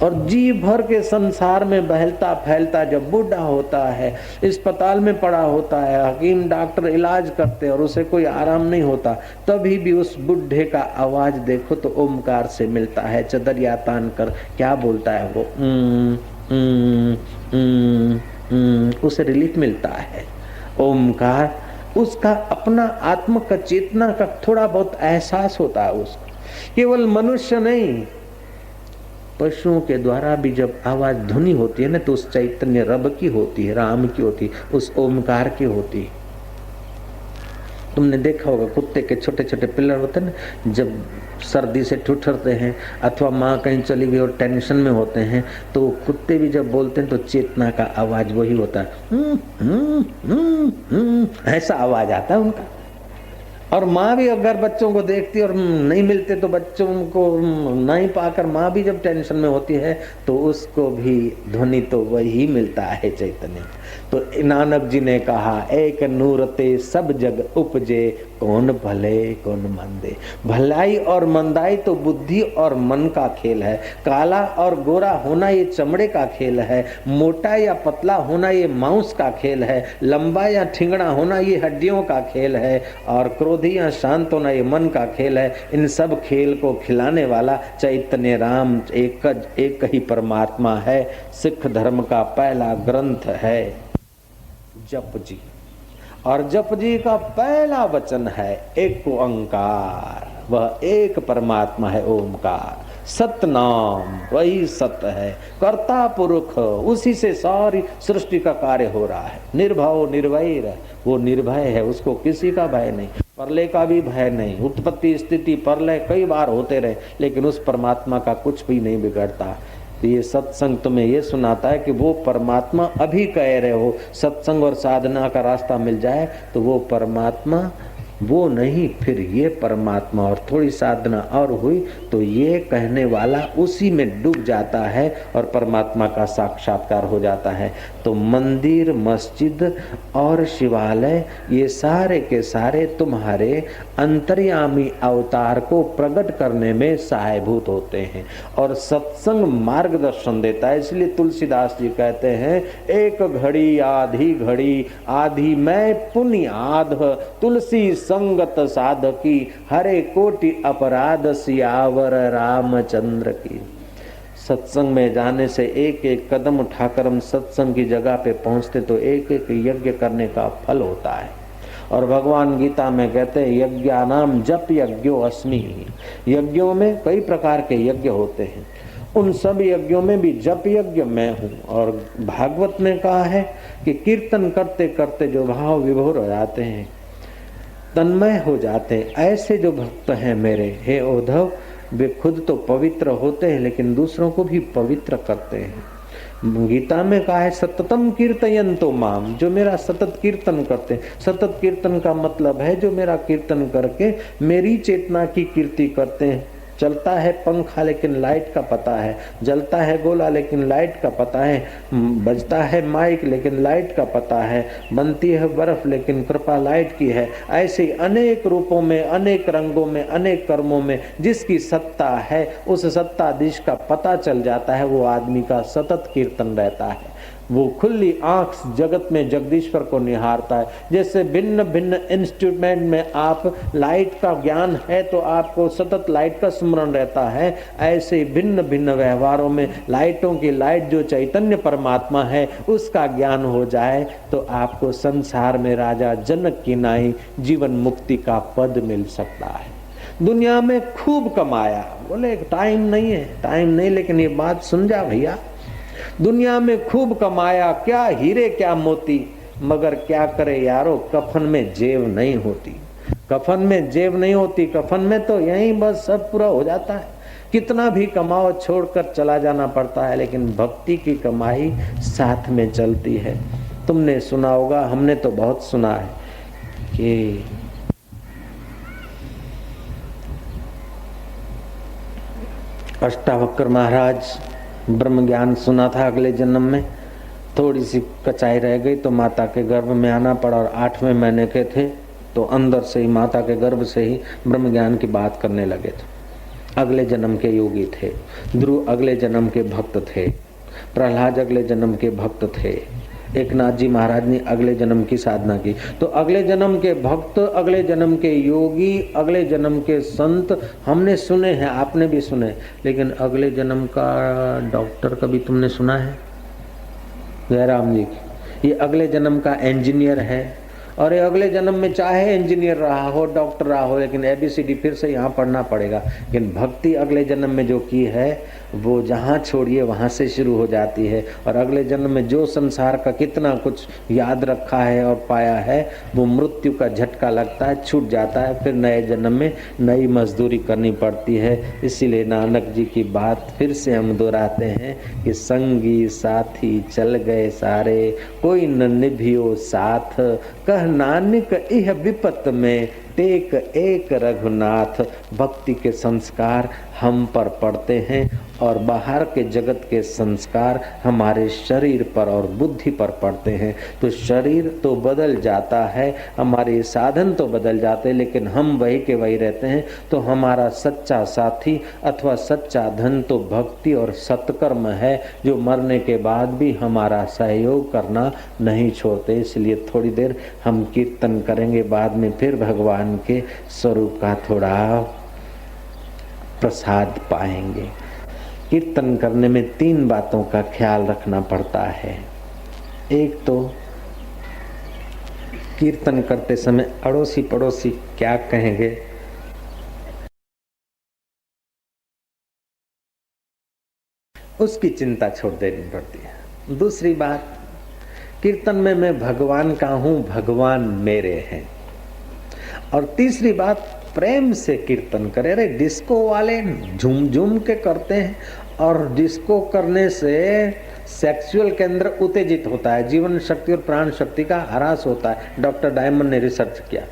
और जी भर के संसार में बहलता फैलता जब बूढ़ा होता है, अस्पताल में पड़ा होता है, हकीम डॉक्टर इलाज करते और उसे कोई आराम नहीं होता, तभी भी उस बुढ़े का आवाज देखो तो ओमकार से मिलता है। चदरिया तान कर क्या बोलता है वो, उसे रिलीफ मिलता है। ओमकार उसका अपना आत्म का चेतना का थोड़ा बहुत एहसास होता है उसको। केवल मनुष्य नहीं, पशुओं के द्वारा भी जब आवाज ध्वनि होती है ना तो उस चैतन्य रब की होती है, राम की होती है, उस ओमकार की होती है। तुमने देखा होगा कुत्ते के छोटे छोटे पिल्लर होते हैं ना, जब सर्दी से ठुठरते हैं, अथवा माँ कहीं चली गई और टेंशन में होते हैं, तो कुत्ते भी जब बोलते हैं तो चेतना का आवाज वही होता है, ऐसा आवाज आता है उनका। और माँ भी अगर बच्चों को देखती और नहीं मिलते तो बच्चों को नहीं पाकर माँ भी जब टेंशन में होती है तो उसको भी ध्वनि तो वही मिलता है, चैतन्य। तो नानक जी ने कहा, एक नूरते सब जग उपजे, कौन भले कौन मंदे। भलाई और मंदाई तो बुद्धि और मन का खेल है। काला और गोरा होना ये चमड़े का खेल है। मोटा या पतला होना ये मांस का खेल है। लंबा या ठिंगड़ा होना ये हड्डियों का खेल है। और क्रोधी या शांत होना ये मन का खेल है। इन सब खेल को खिलाने वाला चैतन्य राम एक ही परमात्मा है। सिख धर्म का पहला ग्रंथ है जप जी, और जप जी का पहला वचन है एक ओंकार, वह एक परमात्मा है ओमकार। सतनाम वही सत्य है, कर्ता पुरुष उसी से सारी सृष्टि का कार्य हो रहा है। निर्भव निर्वैर, वो निर्भय है, उसको किसी का भय नहीं, प्रलय का भी भय नहीं। उत्पत्ति स्थिति प्रलय कई बार होते रहे, लेकिन उस परमात्मा का कुछ भी नहीं बिगड़ता। तो ये सत्संग तुम्हें ये सुनाता है कि वो परमात्मा अभी कह रहे हो, सत्संग और साधना का रास्ता मिल जाए तो वो परमात्मा वो नहीं, फिर ये परमात्मा, और थोड़ी साधना और हुई तो ये कहने वाला उसी में डूब जाता है और परमात्मा का साक्षात्कार हो जाता है। तो मंदिर, मस्जिद और शिवालय ये सारे के सारे तुम्हारे अंतर्यामी अवतार को प्रकट करने में सहायभूत होते हैं और सत्संग मार्गदर्शन देता है। इसलिए तुलसीदास जी कहते हैं, एक घड़ी आधी घड़ी आधी मैं पुण्य आध, तुलसी संगत साधकी हरे कोटि अपराध, सियावर रामचंद्र की। सत्संग में जाने से एक एक कदम उठाकर हम सत्संग की जगह पे पहुंचते तो एक एक यज्ञ करने का फल होता है। और भगवान गीता में कहते हैं, यज्ञानाम जप यज्ञो अस्मि। यज्ञों में कई प्रकार के यज्ञ होते हैं, उन सब यज्ञों में भी जप यज्ञ मैं हूँ। और भागवत में कहा है कि कीर्तन करते करते जो भाव विभोर हो जाते हैं, तन्मय हो जाते हैं, ऐसे जो भक्त हैं मेरे, हे उद्धव, वे खुद तो पवित्र होते हैं लेकिन दूसरों को भी पवित्र करते हैं। गीता में कहा है, सततम कीर्तयन्तो माम, जो मेरा सतत कीर्तन करते हैं। सतत कीर्तन का मतलब है जो मेरा कीर्तन करके मेरी चेतना की कीर्ति करते हैं। चलता है पंखा लेकिन लाइट का पता है, जलता है गोला लेकिन लाइट का पता है, बजता है माइक लेकिन लाइट का पता है, बनती है बर्फ लेकिन कृपा लाइट की है। ऐसे अनेक रूपों में, अनेक रंगों में, अनेक कर्मों में जिसकी सत्ता है, उस सत्ताधीश का पता चल जाता है, वो आदमी का सतत कीर्तन रहता है। वो खुली आंख जगत में जगदीश्वर को निहारता है। जैसे भिन्न भिन्न इंस्ट्रूमेंट में आप लाइट का ज्ञान है तो आपको सतत लाइट का स्मरण रहता है, ऐसे भिन्न भिन्न व्यवहारों में लाइटों की लाइट जो चैतन्य परमात्मा है उसका ज्ञान हो जाए तो आपको संसार में राजा जनक की नाई जीवन मुक्ति का पद मिल सकता है। दुनिया में खूब कमाया, बोले टाइम नहीं है, टाइम नहीं, लेकिन ये बात सुन जा भैया, दुनिया में खूब कमाया, क्या हीरे क्या मोती, मगर क्या करे यारो, कफन में जेब नहीं होती। कफन में जेब नहीं होती, कफन में तो यहीं बस सब पूरा हो जाता है। कितना भी कमाओ छोड़कर चला जाना पड़ता है, लेकिन भक्ति की कमाई साथ में चलती है। तुमने सुना होगा, हमने तो बहुत सुना है कि अष्टावक्र महाराज ब्रह्म ज्ञान सुना था, अगले जन्म में थोड़ी सी कचाई रह गई तो माता के गर्भ में आना पड़ा, और 8वें महीने के थे तो अंदर से ही माता के गर्भ से ही ब्रह्म ज्ञान की बात करने लगे थे। अगले जन्म के योगी थे, ध्रुव अगले जन्म के भक्त थे, प्रहलाद अगले जन्म के भक्त थे, एकनाथ जी महाराज ने अगले जन्म की साधना की। तो अगले जन्म के भक्त, अगले जन्म के योगी, अगले जन्म के संत हमने सुने हैं, आपने भी सुने, लेकिन अगले जन्म का डॉक्टर कभी तुमने सुना है? जयराम जी की, ये अगले जन्म का इंजीनियर है, और ये अगले जन्म में चाहे इंजीनियर रहा हो, डॉक्टर रहा हो, लेकिन ABCD फिर से यहाँ पढ़ना पड़ेगा। लेकिन भक्ति अगले जन्म में जो की है वो जहाँ छोड़िए वहाँ से शुरू हो जाती है, और अगले जन्म में जो संसार का कितना कुछ याद रखा है और पाया है वो मृत्यु का झटका लगता है, छूट जाता है, फिर नए जन्म में नई मजदूरी करनी पड़ती है। इसीलिए नानक जी की बात फिर से हम दोहराते हैं कि संगी साथी चल गए सारे, कोई न निभियो साथ, कह नानक इह विपत में, टेक एक रघुनाथ। भक्ति के संस्कार हम पर पड़ते हैं और बाहर के जगत के संस्कार हमारे शरीर पर और बुद्धि पर पड़ते हैं। तो शरीर तो बदल जाता है, हमारे साधन तो बदल जाते हैं, लेकिन हम वही के वही रहते हैं। तो हमारा सच्चा साथी अथवा सच्चा धन तो भक्ति और सत्कर्म है, जो मरने के बाद भी हमारा सहयोग करना नहीं छोड़ते। इसलिए थोड़ी देर हम कीर्तन करेंगे, बाद में फिर भगवान के स्वरूप का थोड़ा प्रसाद पाएंगे। कीर्तन करने में 3 बातों का ख्याल रखना पड़ता है। एक तो कीर्तन करते समय अड़ोसी पड़ोसी क्या कहेंगे, उसकी चिंता छोड़ देनी पड़ती है। दूसरी बात, कीर्तन में मैं भगवान का हूं, भगवान मेरे हैं। और तीसरी बात, प्रेम से कीर्तन करे। अरे डिस्को वाले झूम झूम के करते हैं, और डिस्को करने से सेक्सुअल केंद्र उत्तेजित होता है, जीवन शक्ति और प्राण शक्ति का ह्रास होता है। डॉक्टर डायमंड ने रिसर्च किया।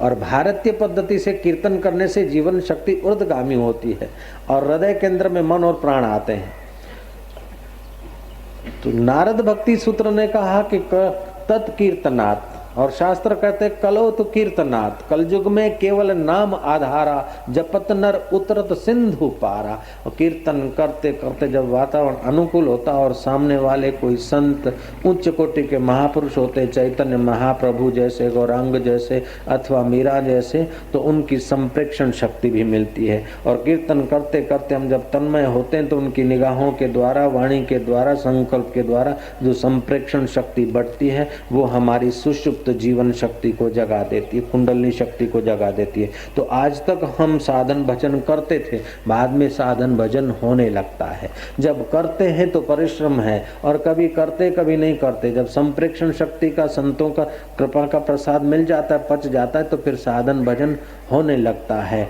और भारतीय पद्धति से कीर्तन करने से जीवन शक्ति ऊर्ध्वगामी होती है और हृदय केंद्र में मन और प्राण आते हैं। तो नारद भक्ति सूत्र ने कहा कि तत्कीर्तनात्, और शास्त्र कहते कलो तो कीर्तनात्, कलयुग में केवल नाम आधारा, जपत नर उतरत सिंधु पारा। और कीर्तन करते करते जब वातावरण अनुकूल होता और सामने वाले कोई संत उच्च कोटि के महापुरुष होते, चैतन्य महाप्रभु जैसे, गौरांग जैसे अथवा मीरा जैसे, तो उनकी संप्रेक्षण शक्ति भी मिलती है। और कीर्तन करते करते हम जब तन्मय होते हैं तो उनकी निगाहों के द्वारा, वाणी के द्वारा, संकल्प के द्वारा जो संप्रेक्षण शक्ति बढ़ती है वो हमारी सुषुप्त जीवन शक्ति को जगा देती है, कुंडलनी शक्ति को जगा देती है। तो आज तक हम साधन भजन करते थे, बाद में साधन भजन होने लगता है। जब करते हैं तो परिश्रम है, और कभी करते कभी नहीं करते। जब संप्रेक्षण शक्ति का, संतों का कृपा का प्रसाद मिल जाता है, पच जाता है, तो फिर साधन भजन होने लगता है।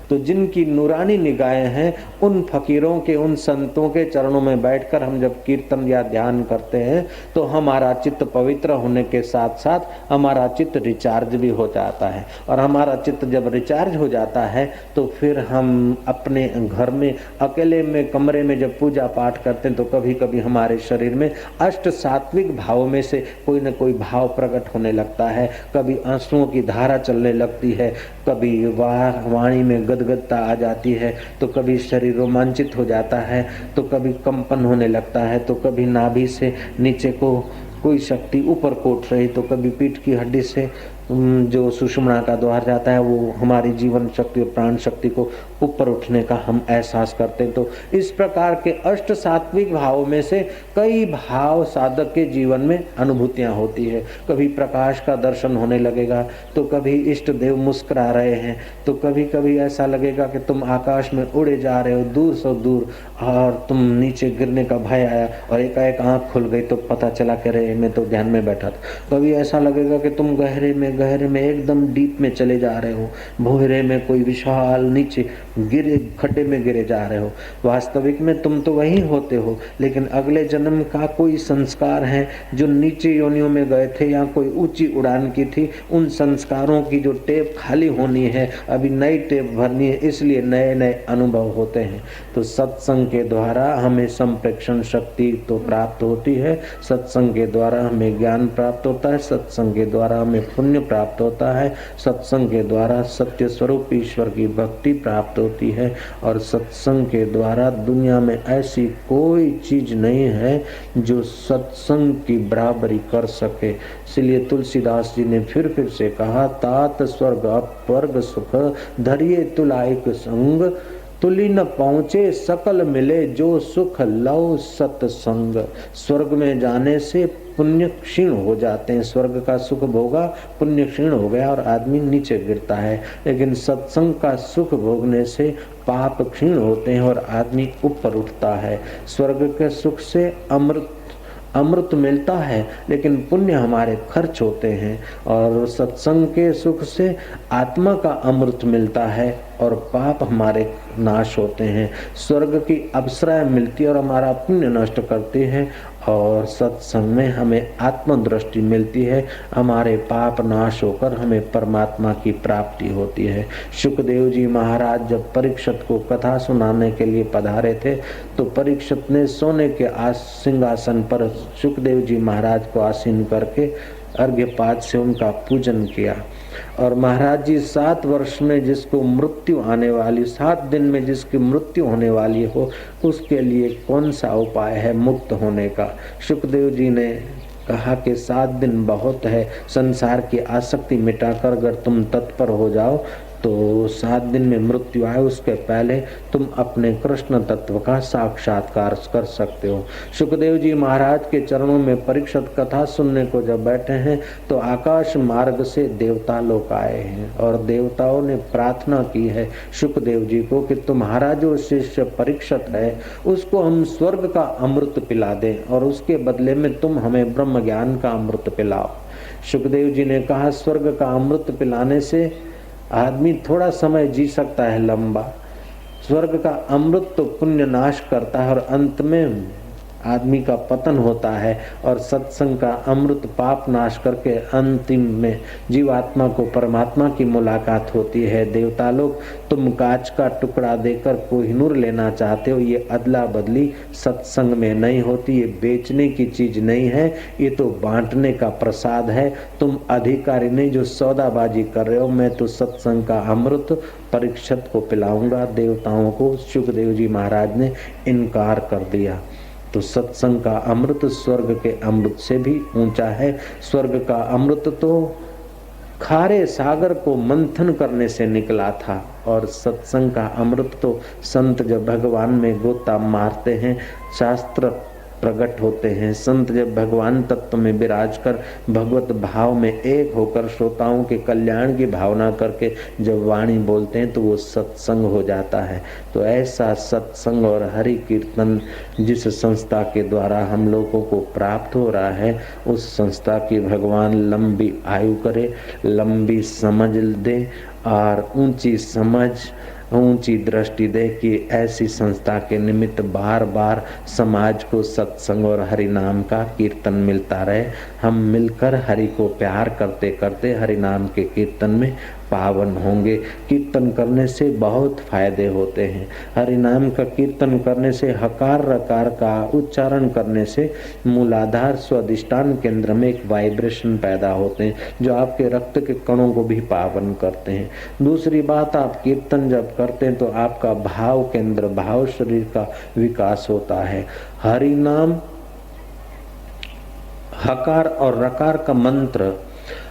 तो जिनकी नूरानी निगाहें हैं, उन फकीरों के, उन संतों के चरणों में बैठकर हम जब कीर्तन या ध्यान करते हैं तो हमारा चित्त पवित्र होने के साथ साथ हमारा चित्त रिचार्ज भी हो जाता है। और हमारा चित्त जब रिचार्ज हो जाता है तो फिर हम अपने घर में अकेले में कमरे में जब पूजा पाठ करते हैं तो कभी कभी हमारे शरीर में अष्ट सात्विक भाव में से कोई न कोई भाव प्रकट होने लगता है। कभी आंसुओं की धारा चलने लगती है, कभी वाणी में गदगदता आ जाती है, तो कभी शरीर रोमांचित हो जाता है, तो कभी कंपन होने लगता है, तो कभी नाभि से नीचे को कोई शक्ति ऊपर को उठ रही, तो कभी पीठ की हड्डी से जो सुषुम्ना का द्वार जाता है वो हमारी जीवन शक्ति और प्राण शक्ति को ऊपर उठने का हम एहसास करते हैं। तो इस प्रकार के अष्ट सात्विक भाव में से कई भाव साधक के जीवन में अनुभूतियां होती है। कभी प्रकाश का दर्शन होने लगेगा, तो कभी इष्ट देव मुस्कुरा रहे हैं, तो कभी कभी ऐसा लगेगा कि तुम आकाश में उड़े जा रहे हो दूर से दूर, और तुम नीचे गिरने का भय आया और एकाएक आंख खुल गई तो पता चला कि अरे मैं तो ध्यान में बैठा था। कभी ऐसा लगेगा कि तुम गहरे में एकदम डीप में चले जा रहे हो, भोरे में कोई विशाल नीचे गिरे खड्डे में गिरे जा रहे हो। वास्तविक में तुम तो वही होते हो, लेकिन अगले जन्म का कोई संस्कार है जो नीचे योनियों में गए थे या कोई ऊंची उड़ान की थी, उन संस्कारों की जो टेप खाली होनी है, अभी नई टेप भरनी है, इसलिए नए नए अनुभव होते हैं। तो सत्संग के द्वारा हमें संप्रेक्षण शक्ति तो प्राप्त होती है, सत्संग के द्वारा हमें ज्ञान प्राप्त होता है, सत्संग के द्वारा हमें पुण्य प्राप्त होता है, सत्संग के द्वारा सत्य स्वरूप ईश्वर की भक्ति प्राप्त होती है, और सत्संग के द्वारा दुनिया में ऐसी कोई चीज नहीं है जो सत्संग की बराबरी कर सके। इसलिए तुलसीदास जी ने फिर से कहा, तात स्वर्ग अपवर्ग सुख धरिए तुलाइक संग, तुली न पहुँचे सकल मिले जो सुख लव सत्संग। स्वर्ग में जाने से पुण्य क्षीण हो जाते हैं, स्वर्ग का सुख भोगा पुण्य क्षीण हो गया और आदमी नीचे गिरता है, लेकिन सत्संग का सुख भोगने से पाप क्षीण होते हैं और आदमी ऊपर उठता है। स्वर्ग के सुख से अमृत मिलता है, लेकिन पुण्य हमारे खर्च होते हैं, और सत्संग के सुख से आत्मा का अमृत मिलता है और पाप हमारे नाश होते हैं। स्वर्ग की अप्सराएं मिलती है और हमारा पुण्य नष्ट करती है, और सत्संग में हमें आत्मदृष्टि मिलती है, हमारे पाप नाश होकर हमें परमात्मा की प्राप्ति होती है। सुखदेव जी महाराज जब परीक्षित को कथा सुनाने के लिए पधारे थे, तो परीक्षित ने सोने के सिंहासन पर सुखदेव जी महाराज को आसीन करके अर्घ्यपात से उनका पूजन किया। और महाराज जी 7 वर्ष में जिसको मृत्यु आने वाली, 7 दिन में जिसकी मृत्यु होने वाली हो, उसके लिए कौन सा उपाय है मुक्त होने का। सुखदेव जी ने कहा कि 7 दिन बहुत है, संसार की आसक्ति मिटाकर अगर तुम तत्पर हो जाओ तो 7 दिन में मृत्यु आए उसके पहले तुम अपने कृष्ण तत्व का साक्षात्कार कर सकते हो। सुखदेव जी महाराज के चरणों में परीक्षित कथा सुनने को जब बैठे हैं तो आकाश मार्ग से देवता लोग आए हैं, और देवताओं ने प्रार्थना की है सुखदेव जी को कि तुम्हारा जो शिष्य परीक्षित है उसको हम स्वर्ग का अमृत पिला दें और उसके बदले में तुम हमें ब्रह्म ज्ञान का अमृत पिलाओ। सुखदेव जी ने कहा स्वर्ग का अमृत पिलाने से आदमी थोड़ा समय जी सकता है लंबा, स्वर्ग का अमृत तो पुण्य नाश करता है और अंत में आदमी का पतन होता है, और सत्संग का अमृत पाप नाश करके अंतिम में जीवात्मा को परमात्मा की मुलाकात होती है। देवता लोग तुम कांच का टुकड़ा देकर कोहिनूर लेना चाहते हो, ये अदला बदली सत्संग में नहीं होती, ये बेचने की चीज नहीं है, ये तो बांटने का प्रसाद है। तुम अधिकारी नहीं जो सौदाबाजी कर रहे हो, मैं तो सत्संग का अमृत परीक्षित को पिलाऊंगा। देवताओं को सुखदेव जी महाराज ने इनकार कर दिया। तो सत्संग का अमृत स्वर्ग के अमृत से भी ऊंचा है। स्वर्ग का अमृत तो खारे सागर को मंथन करने से निकला था, और सत्संग का अमृत तो संत जब भगवान में गोता मारते हैं, शास्त्र प्रकट होते हैं, संत जब भगवान तत्व में विराज कर भगवत भाव में एक होकर श्रोताओं के कल्याण की भावना करके जब वाणी बोलते हैं तो वो सत्संग हो जाता है। तो ऐसा सत्संग और हरि कीर्तन जिस संस्था के द्वारा हम लोगों को प्राप्त हो रहा है, उस संस्था की भगवान लंबी आयु करे, लंबी समझ दे और ऊंची समझ ऊंची दृष्टि दे कि ऐसी संस्था के निमित्त बार बार समाज को सत्संग और हरि नाम का कीर्तन मिलता रहे। हम मिलकर हरि को प्यार करते करते हरि नाम के कीर्तन में पावन होंगे। कीर्तन करने से बहुत फायदे होते हैं। हरि नाम का कीर्तन करने से हकार रकार का उच्चारण करने से मूलाधार स्वादिष्टान केंद्र में एक वाइब्रेशन पैदा होते हैं जो आपके रक्त के कणों को भी पावन करते हैं। दूसरी बात, आप कीर्तन जब करते हैं तो आपका भाव केंद्र, भाव शरीर का विकास होता है। हरि नाम हकार और रकार का मंत्र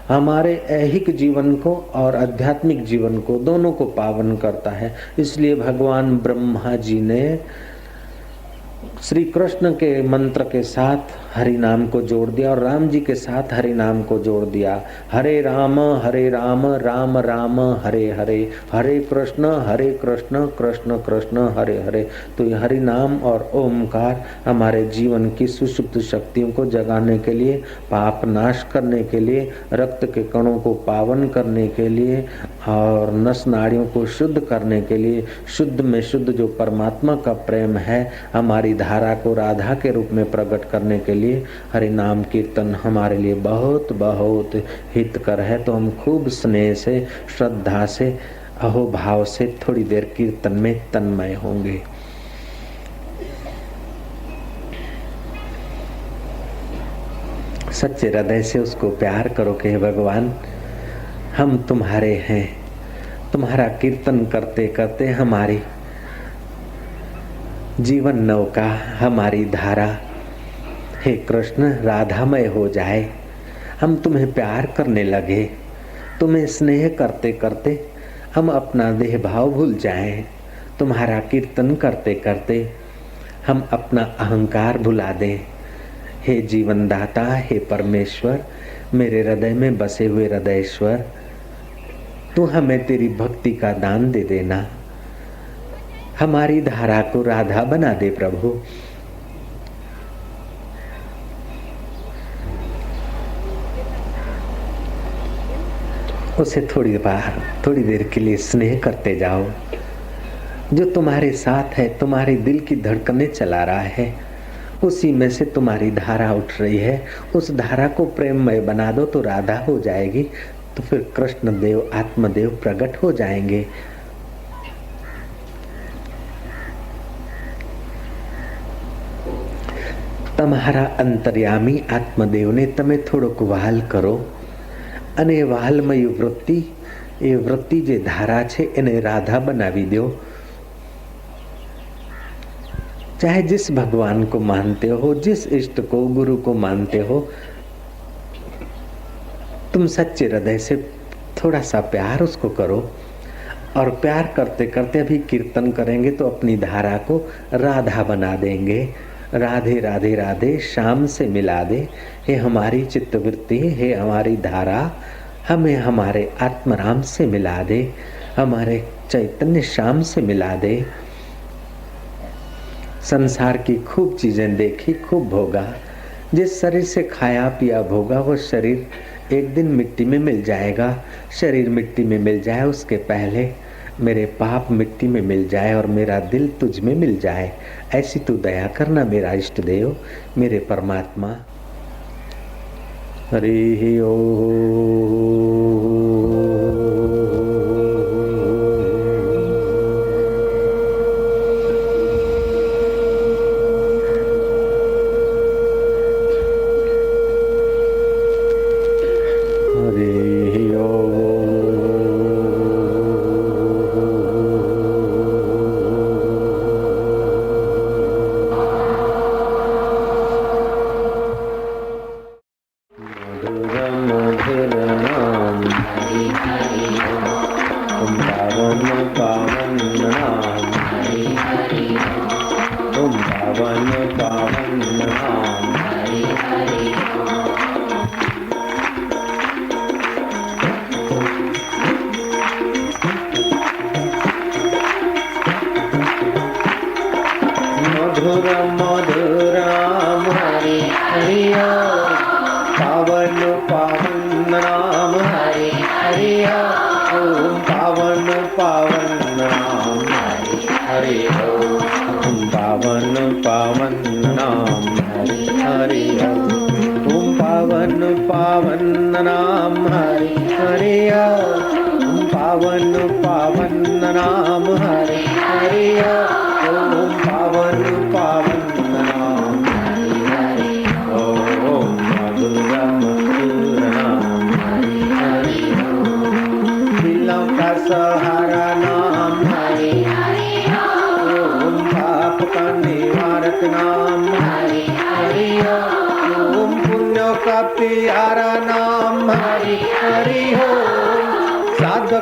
हमारे ऐहिक जीवन को और आध्यात्मिक जीवन को दोनों को पावन करता है। इसलिए भगवान ब्रह्मा जी ने श्री कृष्ण के मंत्र के साथ हरि नाम को जोड़ दिया और राम जी के साथ हरि नाम को जोड़ दिया। हरे राम राम राम हरे हरे, हरे कृष्ण कृष्ण कृष्ण हरे हरे। तो ये हरि नाम और ओमकार हमारे जीवन की सुषुप्त शक्तियों को जगाने के लिए, पाप नाश करने के लिए, रक्त के कणों को पावन करने के लिए और नस नाड़ियों को शुद्ध करने के लिए, शुद्ध में शुद्ध जो परमात्मा का प्रेम है हमारी धारा को राधा के रूप में प्रकट करने के लिए हरि नाम कीर्तन हमारे लिए बहुत बहुत हितकर है। तो हम खूब स्नेह से, श्रद्धा से, अहोभाव से थोड़ी देर कीर्तन में तन्मय होंगे। सच्चे हृदय से उसको प्यार करो कि भगवान हम तुम्हारे हैं। तुम्हारा कीर्तन करते करते हमारी जीवन नौका, हमारी धारा हे कृष्ण राधामय हो जाए। हम तुम्हें प्यार करने लगे, तुम्हें स्नेह करते करते हम अपना देह भाव भूल जाएं, तुम्हारा कीर्तन करते करते हम अपना अहंकार भुला दें। हे जीवन दाता, हे परमेश्वर, मेरे हृदय में बसे हुए हृदयेश्वर, तू हमें तेरी भक्ति का दान दे देना। हमारी धारा को राधा बना दे प्रभु। उसे थोड़ी देर के लिए स्नेह करते जाओ। जो तुम्हारे साथ है, तुम्हारे दिल की धड़कनें चला रहा है, उसी में से तुम्हारी धारा उठ रही है। उस धारा को प्रेममय बना दो तो राधा हो जाएगी, तो फिर कृष्ण देव, आत्मदेव प्रकट हो जाएंगे। તમારા અંતર્યામી આત્મદેવને તમે થોડોક વહાલ કરો અને વહાલમય વૃત્તિ, એ વૃત્તિ જે ધારા છે એને રાધા બનાવી દો। चाहे जिस भगवान को मानते हो, जिस इष्ट को, गुरु को मानते हो, तुम सच्चे हृदय से थोड़ा सा प्यार उसको करो। और प्यार करते करते अभी कीर्तन करेंगे तो अपनी धारा को राधा बना देंगे। राधे राधे राधे श्याम से मिला दे। हे हमारी चित्तवृत्ति, हे हमारी धारा, हमें हमारे आत्मराम से मिला दे, हमारे चैतन्य श्याम से मिला दे। संसार की खूब चीजें देखी, खूब भोगा, जिस शरीर से खाया पिया भोगा वो शरीर एक दिन मिट्टी में मिल जाएगा। शरीर मिट्टी में मिल जाए उसके पहले मेरे पाप मिट्टी में मिल जाए और मेरा दिल तुझ में मिल जाए, ऐसी तू दया करना मेरा इष्ट देव, मेरे परमात्मा। हरि ओम।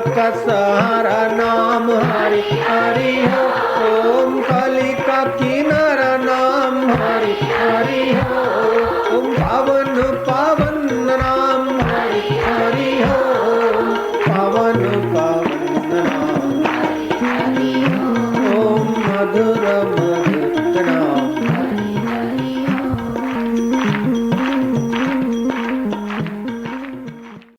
का सहारा नाम हरि हरि हो। ओम कली का किनारा नाम हरि हरि हो।